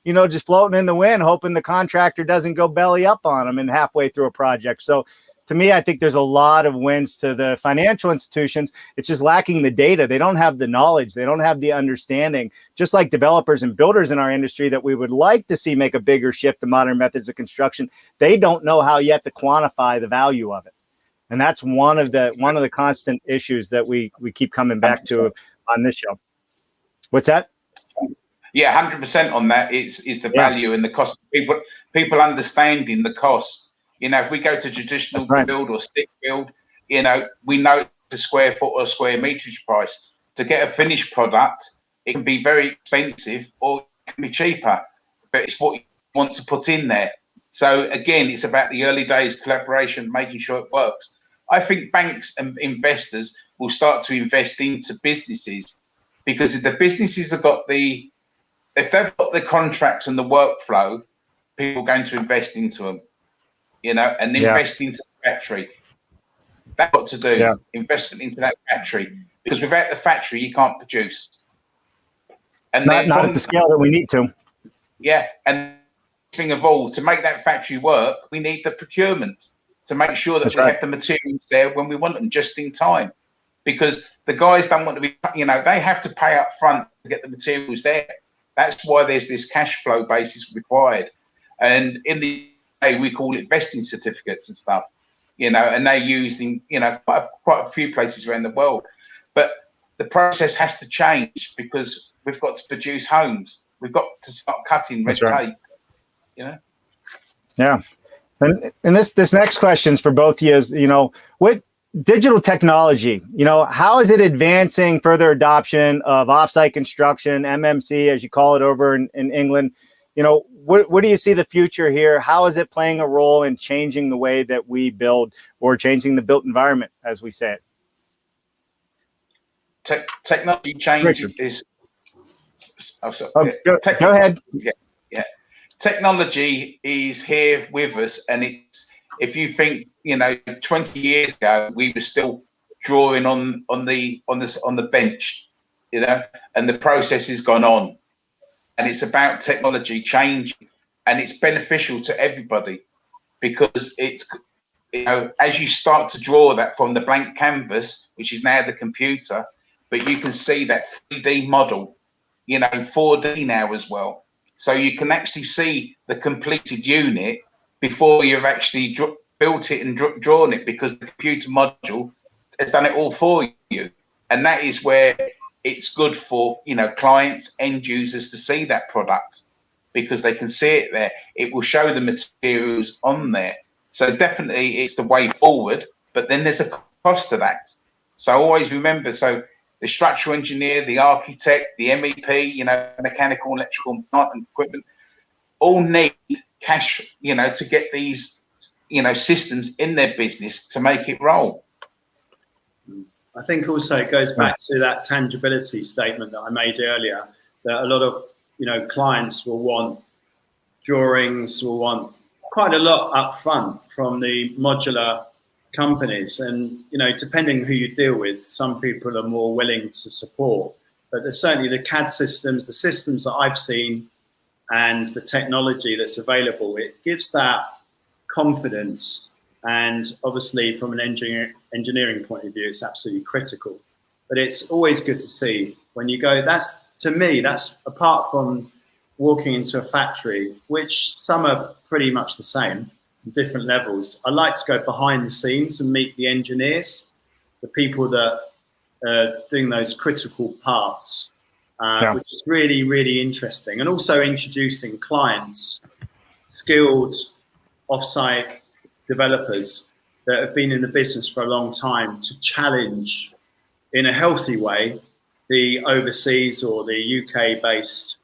just floating in the wind, hoping the contractor doesn't go belly up on them and halfway through a project. So to me, I think there's a lot of wins to the financial institutions. It's just lacking the data. They don't have the knowledge. They don't have the understanding, just like developers and builders in our industry that we would like to see make a bigger shift to modern methods of construction. They don't know how yet to quantify the value of it. And that's one of the constant issues that we keep coming back to on this show. What's that? Yeah, 100% on that is the value and the cost. People understanding the cost. You know, if we go to traditional build or stick build, you know, we know the square foot or square meterage price. To get a finished product, it can be very expensive or it can be cheaper, but it's what you want to put in there. So again, it's about the early days collaboration, making sure it works. I think banks and investors will start to invest into businesses, because if the businesses have got if they've got the contracts and the workflow, people are going to invest into them, you know, and invest into the factory. That's what to do, investment into that factory, because without the factory, you can't produce. And not at the scale that we need to. Yeah, and thing of all, to make that factory work, we need the procurement to make sure that we have the materials there when we want them, just in time. Because the guys don't want to be, you know, they have to pay up front to get the materials there. That's why there's this cash flow basis required. And in the day, we call it vesting certificates and stuff, you know, and they're used in, you know, quite a few places around the world. But the process has to change, because we've got to produce homes. We've got to start cutting red tape, you know? Yeah. And this next question is for both of you is, you know, what digital technology, you know, how is it advancing further adoption of offsite construction, MMC, as you call it over in England? You know, what do you see the future here? How is it playing a role in changing the way that we build, or changing the built environment, as we say it? Technology change is... Go ahead. Yeah. Technology is here with us, and it's, if you think, you know, 20 years ago we were still drawing on the bench, you know, and the process has gone on, and it's about technology changing, and it's beneficial to everybody, because it's, you know, as you start to draw that from the blank canvas, which is now the computer, but you can see that 3D model, you know, in 4D now as well. So you can actually see the completed unit before you've actually built it and drawn it, because the computer module has done it all for you. And that is where it's good for, you know, clients, end users to see that product, because they can see it there. It will show the materials on there. So definitely it's the way forward, but then there's a cost to that. So always remember, so the structural engineer, the architect, the MEP, you know, mechanical, electrical, and equipment, all need cash, you know, to get these, you know, systems in their business to make it roll. I think also it goes back to that tangibility statement that I made earlier, that a lot of, you know, clients will want drawings, will want quite a lot up front from the modular companies. And, you know, depending who you deal with, some people are more willing to support, but there's certainly the CAD systems, the systems that I've seen, and the technology that's available, it gives that confidence. And obviously from an engineering point of view, it's absolutely critical. But it's always good to see when you go, that's, to me, that's apart from walking into a factory, which some are pretty much the same, different levels. I like to go behind the scenes and meet the engineers, the people that are doing those critical parts, which is really, really interesting. And also introducing clients, skilled offsite developers that have been in the business for a long time, to challenge in a healthy way the overseas or the UK-based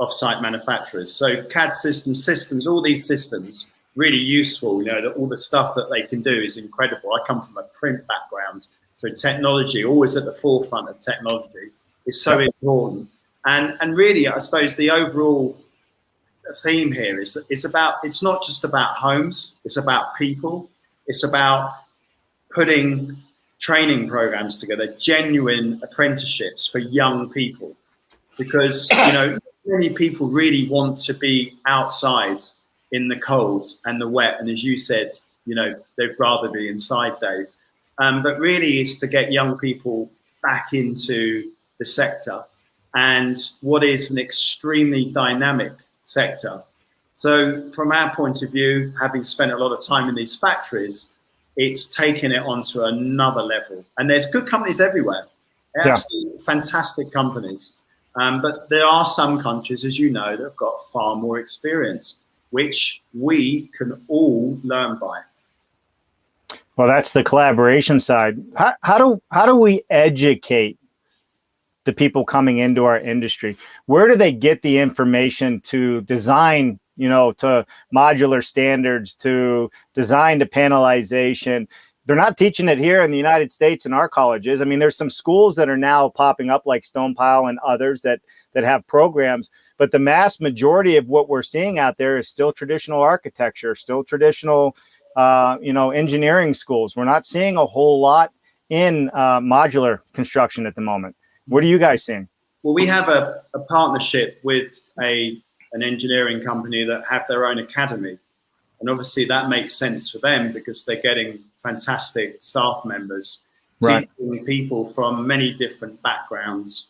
offsite manufacturers. So CAD systems, all these systems, really useful. You know, that all the stuff that they can do is incredible. I come from a print background, so technology, always at the forefront of technology, is so important. And really, I suppose the overall theme here is about, it's not just about homes, it's about people. It's about putting training programs together, genuine apprenticeships for young people, because, you know, many people really want to be outside in the cold and the wet, and as you said, you know, they'd rather be inside, Dave. But really it's to get young people back into the sector, and what is an extremely dynamic sector. So from our point of view, having spent a lot of time in these factories, it's taken it onto another level. And there's good companies everywhere, absolutely fantastic companies. But there are some countries, as you know, that have got far more experience, which we can all learn by. Well, that's the collaboration side. How do we educate the people coming into our industry? Where do they get the information to design, you know, to modular standards, to design to panelization? They're not teaching it here in the United States in our colleges. I mean, there's some schools that are now popping up like Stonepile and others that have programs, but the mass majority of what we're seeing out there is still traditional architecture, still traditional, you know, engineering schools. We're not seeing a whole lot in modular construction at the moment. What are you guys seeing? Well, we have a partnership with an engineering company that have their own academy. And obviously that makes sense for them because they're getting fantastic staff members, teaching people from many different backgrounds.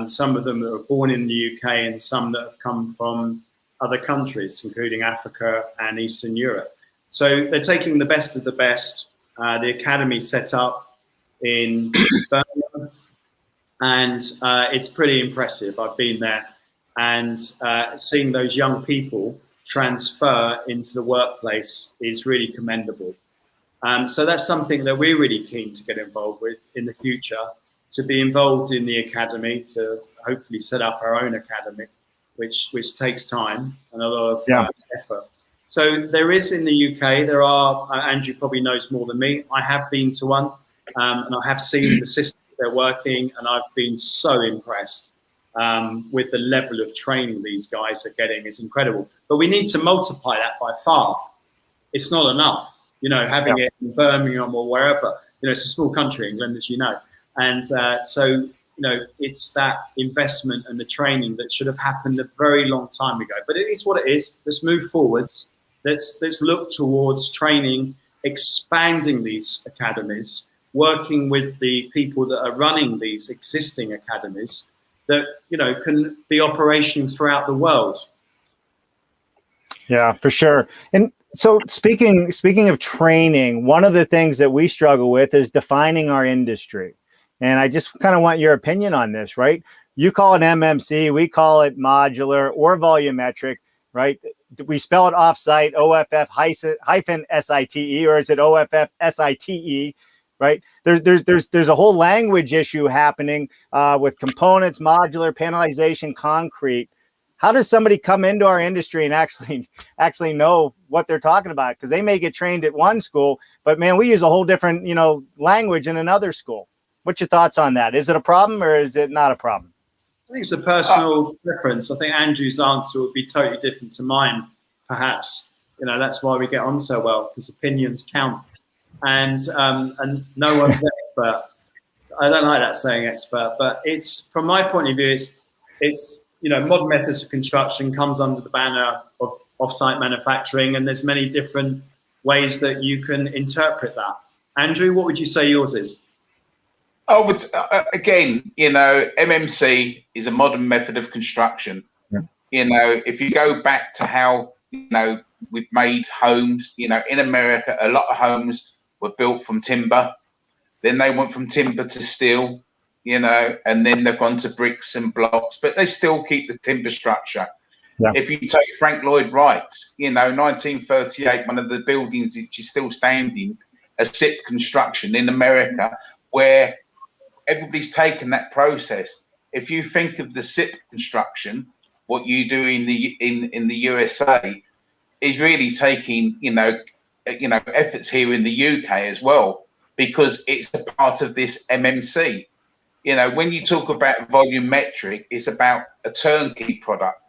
Some of them that were born in the UK and some that have come from other countries, including Africa and Eastern Europe. So they're taking the best of the best. The academy set up in Birmingham, and it's pretty impressive. I've been there, and seeing those young people transfer into the workplace is really commendable. So that's something that we're really keen to get involved with in the future, to be involved in the academy, to hopefully set up our own academy, which takes time and a lot of effort. So there is in the UK, there are, Andrew probably knows more than me, I have been to one, and I have seen the system they're working, and I've been so impressed with the level of training these guys are getting. Is incredible. But we need to multiply that by far. It's not enough, you know, having it in Birmingham or wherever. You know, it's a small country, England, as you know. And so, you know, it's that investment and the training that should have happened a very long time ago. But it is what it is. Let's move forwards. Let's look towards training, expanding these academies, working with the people that are running these existing academies that, you know, can be operational throughout the world. Yeah, for sure. And so speaking of training, one of the things that we struggle with is defining our industry. And I just kind of want your opinion on this, right? You call it MMC, we call it modular or volumetric, right? We spell it offsite, OFF-SITE, or is it OFF-SITE, right? There's a whole language issue happening with components, modular, panelization, concrete. How does somebody come into our industry and actually know what they're talking about? Because they may get trained at one school, but man, we use a whole different, you know, language in another school. What's your thoughts on that? Is it a problem or is it not a problem? I think it's a personal preference. I think Andrew's answer would be totally different to mine, perhaps. You know, that's why we get on so well, because opinions count. And no one's expert. I don't like that saying expert, but it's, from my point of view, it's you know, modern methods of construction comes under the banner of offsite manufacturing, and there's many different ways that you can interpret that. Andrew, what would you say yours is? Oh, but again, you know, MMC is a modern method of construction. Yeah. You know, if you go back to how, you know, we've made homes, you know, in America, a lot of homes were built from timber. Then they went from timber to steel, you know, and then they've gone to bricks and blocks, but they still keep the timber structure. Yeah. If you take Frank Lloyd Wright, you know, 1938, one of the buildings which is still standing, a SIP construction in America, where everybody's taken that process. If you think of the SIP construction, what you do in the USA is really taking, you know, efforts here in the UK as well, because it's a part of this MMC. You know, when you talk about volumetric, it's about a turnkey product,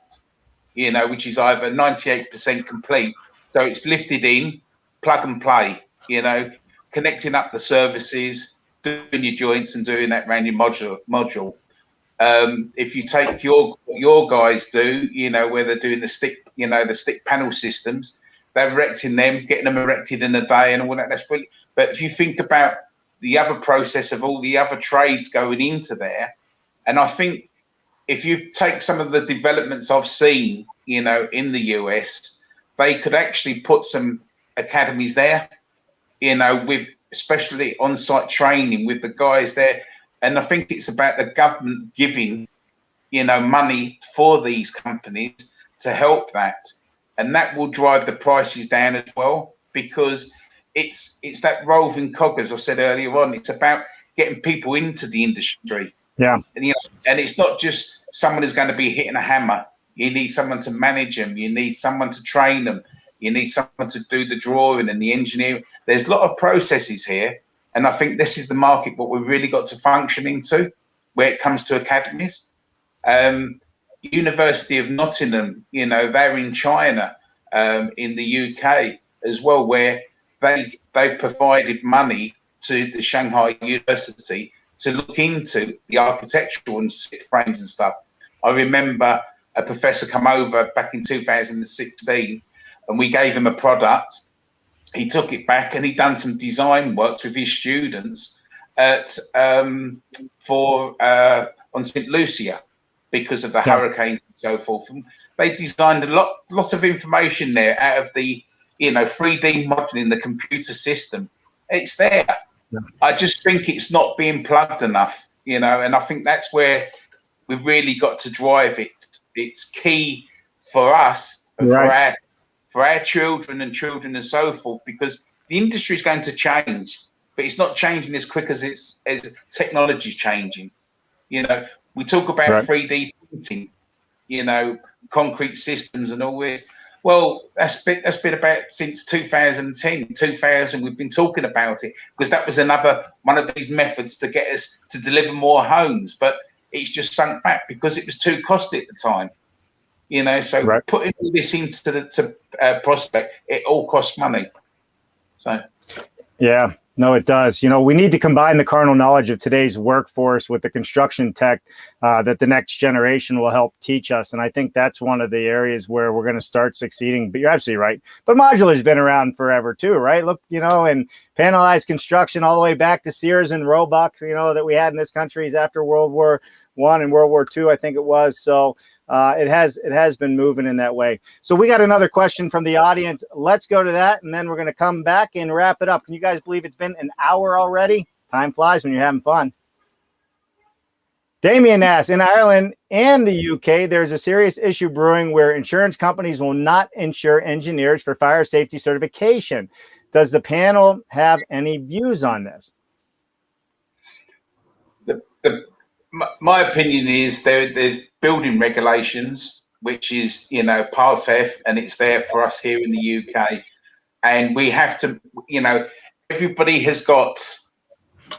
you know, which is either 98% complete. So it's lifted in, plug and play, you know, connecting up the services, doing your joints and doing that around your module. If you take your guys do, you know, where they're doing the stick, you know, the stick panel systems, they're erecting them, getting them erected in a day and all that. That's brilliant. But if you think about the other process of all the other trades going into there, and I think if you take some of the developments I've seen, you know, in the US, they could actually put some academies there, you know, with especially on-site training with the guys there. And I think it's about the government giving, you know, money for these companies to help that. And that will drive the prices down as well, because it's that roving cog, as I said earlier on. It's about getting people into the industry. Yeah. And, you know, and it's not just someone who's going to be hitting a hammer. You need someone to manage them. You need someone to train them. You need someone to do the drawing and the engineering. There's a lot of processes here. And I think this is the market what we've really got to function into where it comes to academies. University of Nottingham, you know, they're in China, in the UK as well, where they've provided money to the Shanghai University to look into the architectural and sit frames and stuff. I remember a professor come over back in 2016 and we gave him a product. He took it back and he'd done some design work with his students at on St. Lucia because of the hurricanes and so forth. And they designed a lot of information there out of the, you know, 3D modeling, the computer system. It's there. Yeah. I just think it's not being plugged enough, you know, and I think that's where we've really got to drive it. It's key for us and for our children and so forth, because the industry is going to change, but it's not changing as quick as technology is changing. You know, we talk about 3D printing, you know, concrete systems and all this. Well, that's been about since 2010, 2000. We've been talking about it because that was another one of these methods to get us to deliver more homes, but it's just sunk back because it was too costly at the time. You know, so putting all this into the prospect, it all costs money. So, yeah, no, it does. You know, we need to combine the carnal knowledge of today's workforce with the construction tech that the next generation will help teach us. And I think that's one of the areas where we're going to start succeeding. But you're absolutely right. But modular's been around forever too, right? Look, you know, and panelized construction all the way back to Sears and Roebuck, you know, that we had in this country is after World War I and World War II, I think it was. So it has been moving in that way. So we got another question from the audience. Let's go to that, and then we're going to come back and wrap it up. Can you guys believe it's been an hour already? Time flies when you're having fun. Damien asks, in Ireland and the UK, there's a serious issue brewing where insurance companies will not insure engineers for fire safety certification. Does the panel have any views on this? My opinion is there's building regulations, which is, you know, Part F, and it's there for us here in the UK. And we have to, you know, everybody has got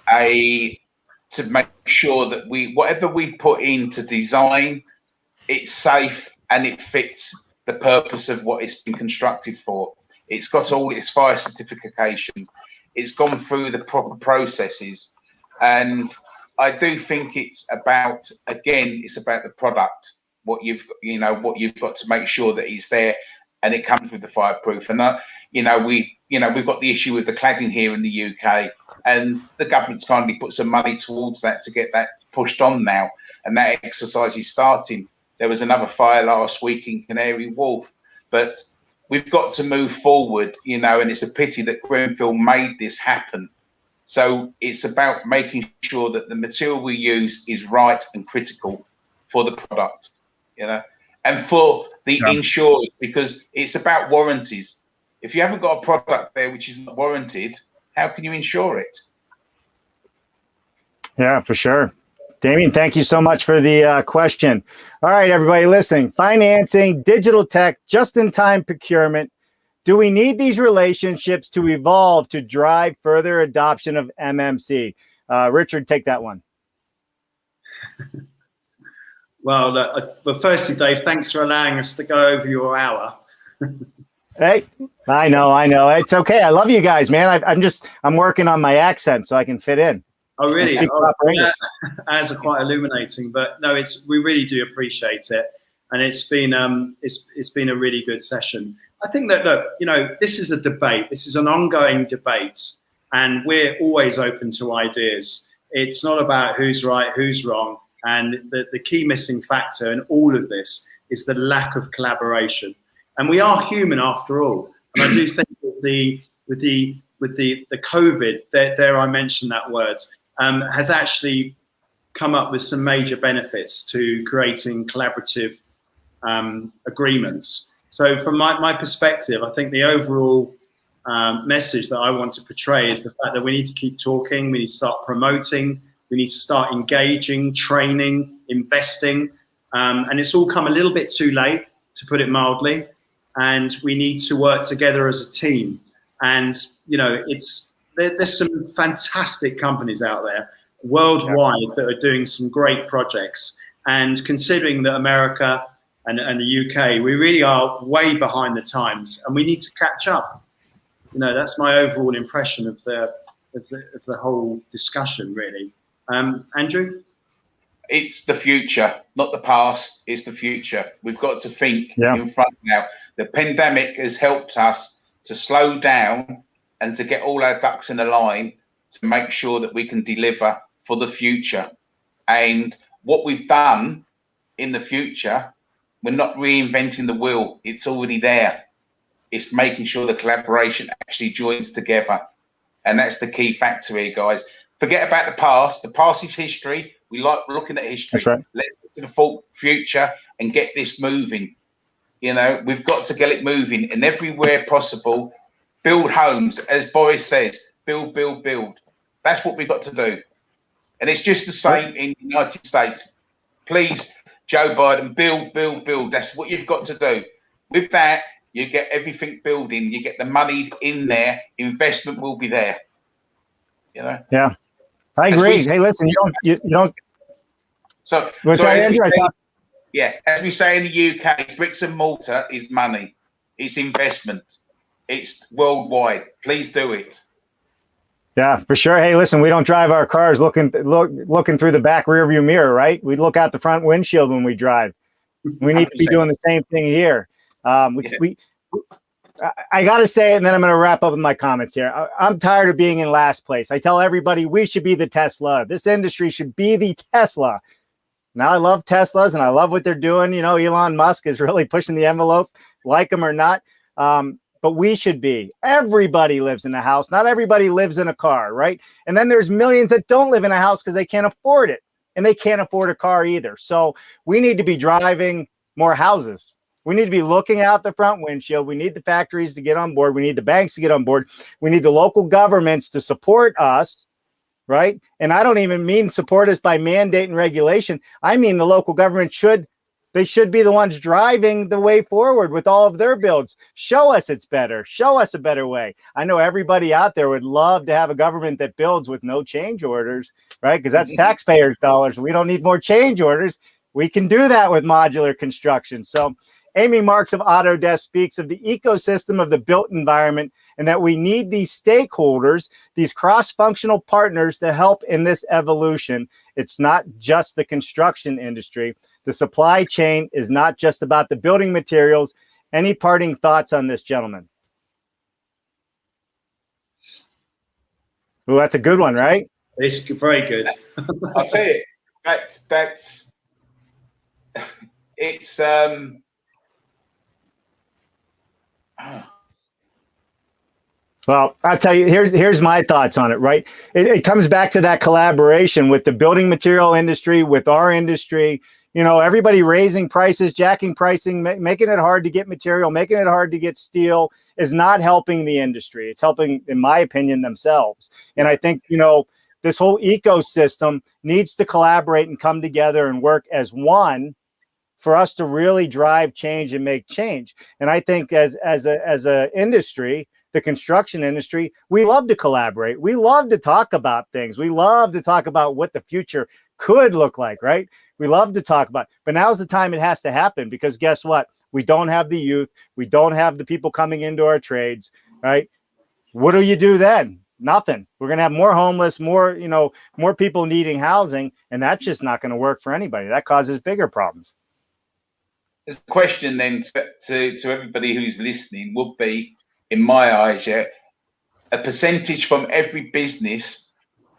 to make sure that whatever we put into design, it's safe and it fits the purpose of what it's been constructed for. It's got all its fire certification. It's gone through the proper processes. And I do think it's about, again, it's about the product, what you've got to make sure that it's there and it comes with the fireproof. And, we've got the issue with the cladding here in the UK, and the government's kindly put some money towards that to get that pushed on now. And that exercise is starting. There was another fire last week in Canary Wharf, but we've got to move forward, you know, and it's a pity that Grenfell made this happen. So it's about making sure that the material we use is right and critical for the product, you know, and for the insurers, because it's about warranties. If you haven't got a product there which is not warranted, how can you insure it? Yeah, for sure. Damien, thank you so much for the question. All right, everybody listening, financing, digital tech, just-in-time procurement. Do we need these relationships to evolve to drive further adoption of MMC? Richard, take that one. Well, but firstly, Dave, thanks for allowing us to go over your hour. Hey, I know. It's okay. I love you guys, man. I'm working on my accent so I can fit in. Oh, really? Ours are quite illuminating, but no, we really do appreciate it. and it's been a really good session. I think that, look, you know, this is a debate. This is an ongoing debate, and we're always open to ideas. It's not about who's right, who's wrong, and the key missing factor in all of this is the lack of collaboration. And we are human after all. And I do think with the COVID, there I mentioned that word, has actually come up with some major benefits to creating collaborative agreements. So from my perspective, I think the overall message that I want to portray is the fact that we need to keep talking, we need to start promoting, we need to start engaging, training, investing, and it's all come a little bit too late, to put it mildly, and we need to work together as a team. And you know, there's some fantastic companies out there worldwide that are doing some great projects, and considering that America and the UK, we really are way behind the times, and we need to catch up. You know, that's my overall impression of the whole discussion, really. Andrew? It's the future, not the past. It's the future. We've got to think in front now. The pandemic has helped us to slow down and to get all our ducks in a line to make sure that we can deliver for the future. And what we've done in the future, we're not reinventing the wheel. It's already there. It's making sure the collaboration actually joins together. And that's the key factor here, guys. Forget about the past. The past is history. We like looking at history. That's right. Let's get to the future and get this moving. You know, we've got to get it moving, and everywhere possible, build homes. As Boris says, build, build, build. That's what we've got to do. And it's just the same in the United States. Please, Joe Biden, build, build, build. That's what you've got to do. With that, you get everything building. You get the money in there. Investment will be there. You know. Yeah, I agree. Hey, listen, you don't. So what's that, Andrew? Yeah, as we say in the UK, bricks and mortar is money. It's investment. It's worldwide. Please do it. Yeah, for sure. Hey, listen, we don't drive our cars looking through the back rear view mirror, right? We look out the front windshield when we drive. We need to be doing the same thing here. I got to say it, and then I'm going to wrap up with my comments here. I'm tired of being in last place. I tell everybody we should be the Tesla. This industry should be the Tesla. Now, I love Teslas, and I love what they're doing. You know, Elon Musk is really pushing the envelope, like him or not. But we should be. Everybody lives in a house. Not everybody lives in a car, right? And then there's millions that don't live in a house because they can't afford it. And they can't afford a car either. So we need to be driving more houses. We need to be looking out the front windshield. We need the factories to get on board. We need the banks to get on board. We need the local governments to support us, right? And I don't even mean support us by mandate and regulation. I mean the local government should be the ones driving the way forward with all of their builds. Show us it's better. Show us a better way. I know everybody out there would love to have a government that builds with no change orders, right? Because that's taxpayers' dollars. We don't need more change orders. We can do that with modular construction. So Amy Marks of Autodesk speaks of the ecosystem of the built environment and that we need these stakeholders, these cross-functional partners to help in this evolution. It's not just the construction industry. The supply chain is not just about the building materials. Any parting thoughts on this, gentlemen? Well, that's a good one, right? It's very good. I'll tell you, it's well, I'll tell you, here's my thoughts on it, right? It comes back to that collaboration with the building material industry, with our industry. You know, everybody raising prices, jacking pricing, making it hard to get material, making it hard to get steel is not helping the industry. It's helping, in my opinion, themselves. And I think, you know, this whole ecosystem needs to collaborate and come together and work as one for us to really drive change and make change. And I think as a industry, the construction industry, we love to collaborate. We love to talk about things. We love to talk about what the future could look like, right? We love to talk about, but now's the time it has to happen, because guess what? We don't have the youth. We don't have the people coming into our trades, right? What do you do then? Nothing. We're going to have more homeless, more people needing housing, and that's just not going to work for anybody. That causes bigger problems. the question then to everybody who's listening would be, in my eyes, yeah, a percentage from every business,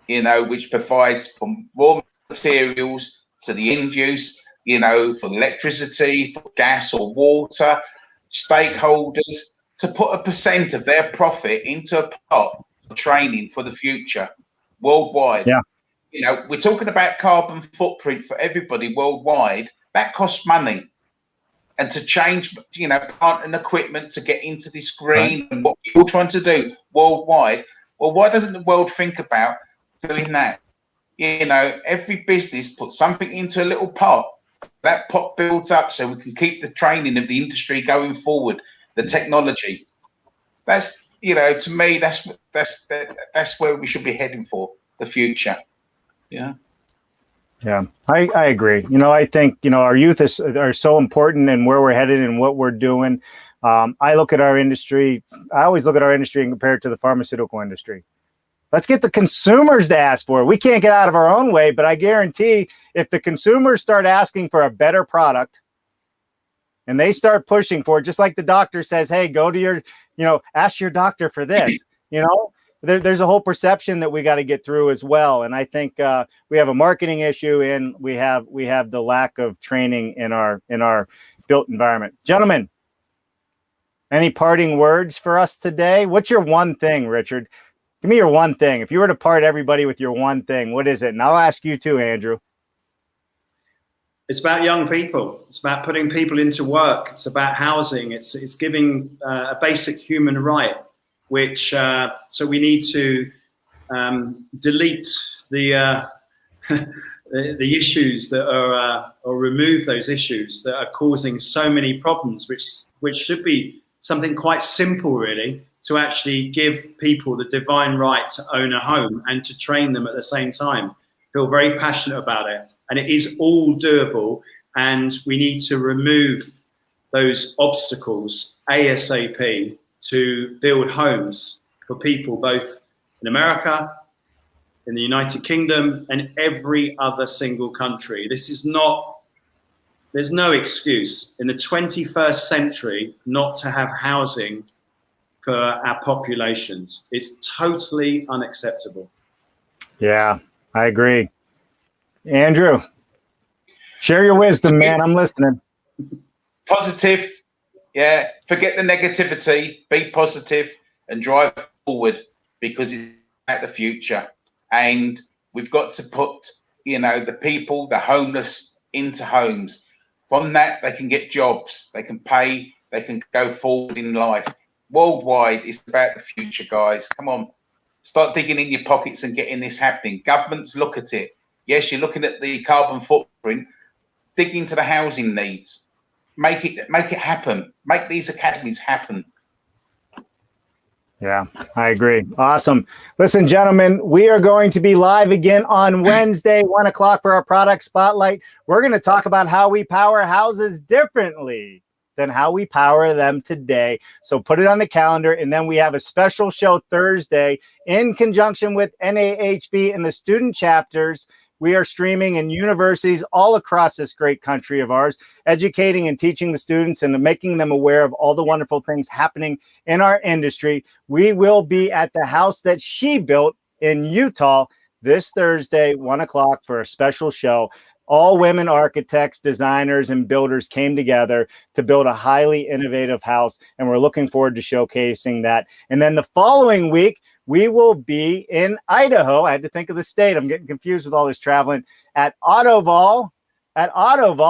you know, which provides from raw materials to the end use, you know, for electricity, for gas or water, stakeholders, to put a percent of their profit into a pot for training for the future worldwide. Yeah. You know, we're talking about carbon footprint for everybody worldwide. That costs money. And to change, you know, plant and equipment to get into this green, right, and what we're all trying to do worldwide. Well, why doesn't the world think about doing that? You know, every business puts something into a little pot. That pot builds up so we can keep the training of the industry going forward, the technology. That's, you know, to me, that's where we should be heading for the future. Yeah. Yeah, I agree. You know, I think, you know, our youth are so important and where we're headed and what we're doing. I look at our industry. I always look at our industry and compare it to the pharmaceutical industry. Let's get the consumers to ask for it. We can't get out of our own way, but I guarantee if the consumers start asking for a better product and they start pushing for it, just like the doctor says, hey, go to your, you know, ask your doctor for this, you know, there's a whole perception that we got to get through as well. And I think we have a marketing issue and we have the lack of training in our built environment. Gentlemen, any parting words for us today? What's your one thing, Richard? Give me your one thing. If you were to part everybody with your one thing, what is it? And I'll ask you too, Andrew. It's about young people. It's about putting people into work. It's about housing. It's giving a basic human right, which so we need to delete the the issues that are or remove those issues that are causing so many problems, which should be something quite simple, really, to actually give people the divine right to own a home and to train them at the same time. Feel very passionate about it, and it is all doable, and we need to remove those obstacles ASAP to build homes for people both in America, in the United Kingdom, and every other single country. This is not, there's no excuse in the 21st century not to have housing for our populations. It's totally unacceptable. Yeah, I agree. Andrew, share your wisdom, man. I'm listening. Positive. Yeah, forget the negativity, be positive and drive forward, because it's about the future. And we've got to put, you know, the people, the homeless into homes. From that, they can get jobs, they can pay, they can go forward in life. Worldwide, it's about the future, guys. Come on, start digging in your pockets and getting this happening. Governments look at it. Yes, you're looking at the carbon footprint. Dig into the housing needs. Make it happen. Make these academies happen. Yeah, I agree. Awesome. Listen, gentlemen, we are going to be live again on Wednesday, 1 o'clock for our product spotlight. We're going to talk about how we power houses differently than how we power them today. So put it on the calendar. And then we have a special show Thursday in conjunction with NAHB and the student chapters. We are streaming in universities all across this great country of ours, educating and teaching the students and making them aware of all the wonderful things happening in our industry. We will be at the house that she built in Utah this Thursday, 1 o'clock, for a special show. All women architects, designers, and builders came together to build a highly innovative house, and we're looking forward to showcasing that. And then the following week, we will be in Idaho. I had to think of the state. I'm getting confused with all this traveling. At Autoval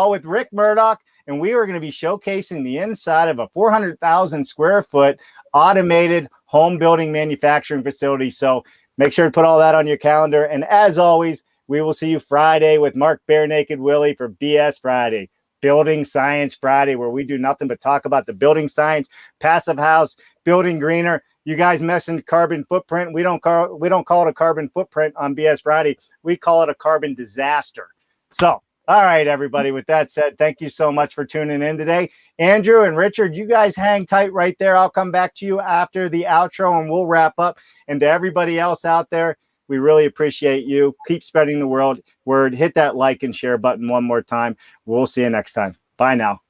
with Rick Murdoch, and we are going to be showcasing the inside of a 400,000 square foot automated home building manufacturing facility. So make sure to put all that on your calendar. And as always, we will see you Friday with Mark Bare Naked Willie for BS Friday, Building Science Friday, where we do nothing but talk about the building science, passive house, building greener. You guys mentioned carbon footprint. We don't call it a carbon footprint on BS Friday. We call it a carbon disaster. So, all right, everybody. With that said, thank you so much for tuning in today. Andrew and Richard, you guys hang tight right there. I'll come back to you after the outro and we'll wrap up. And to everybody else out there, we really appreciate you. Keep spreading the word. Hit that like and share button one more time. We'll see you next time. Bye now.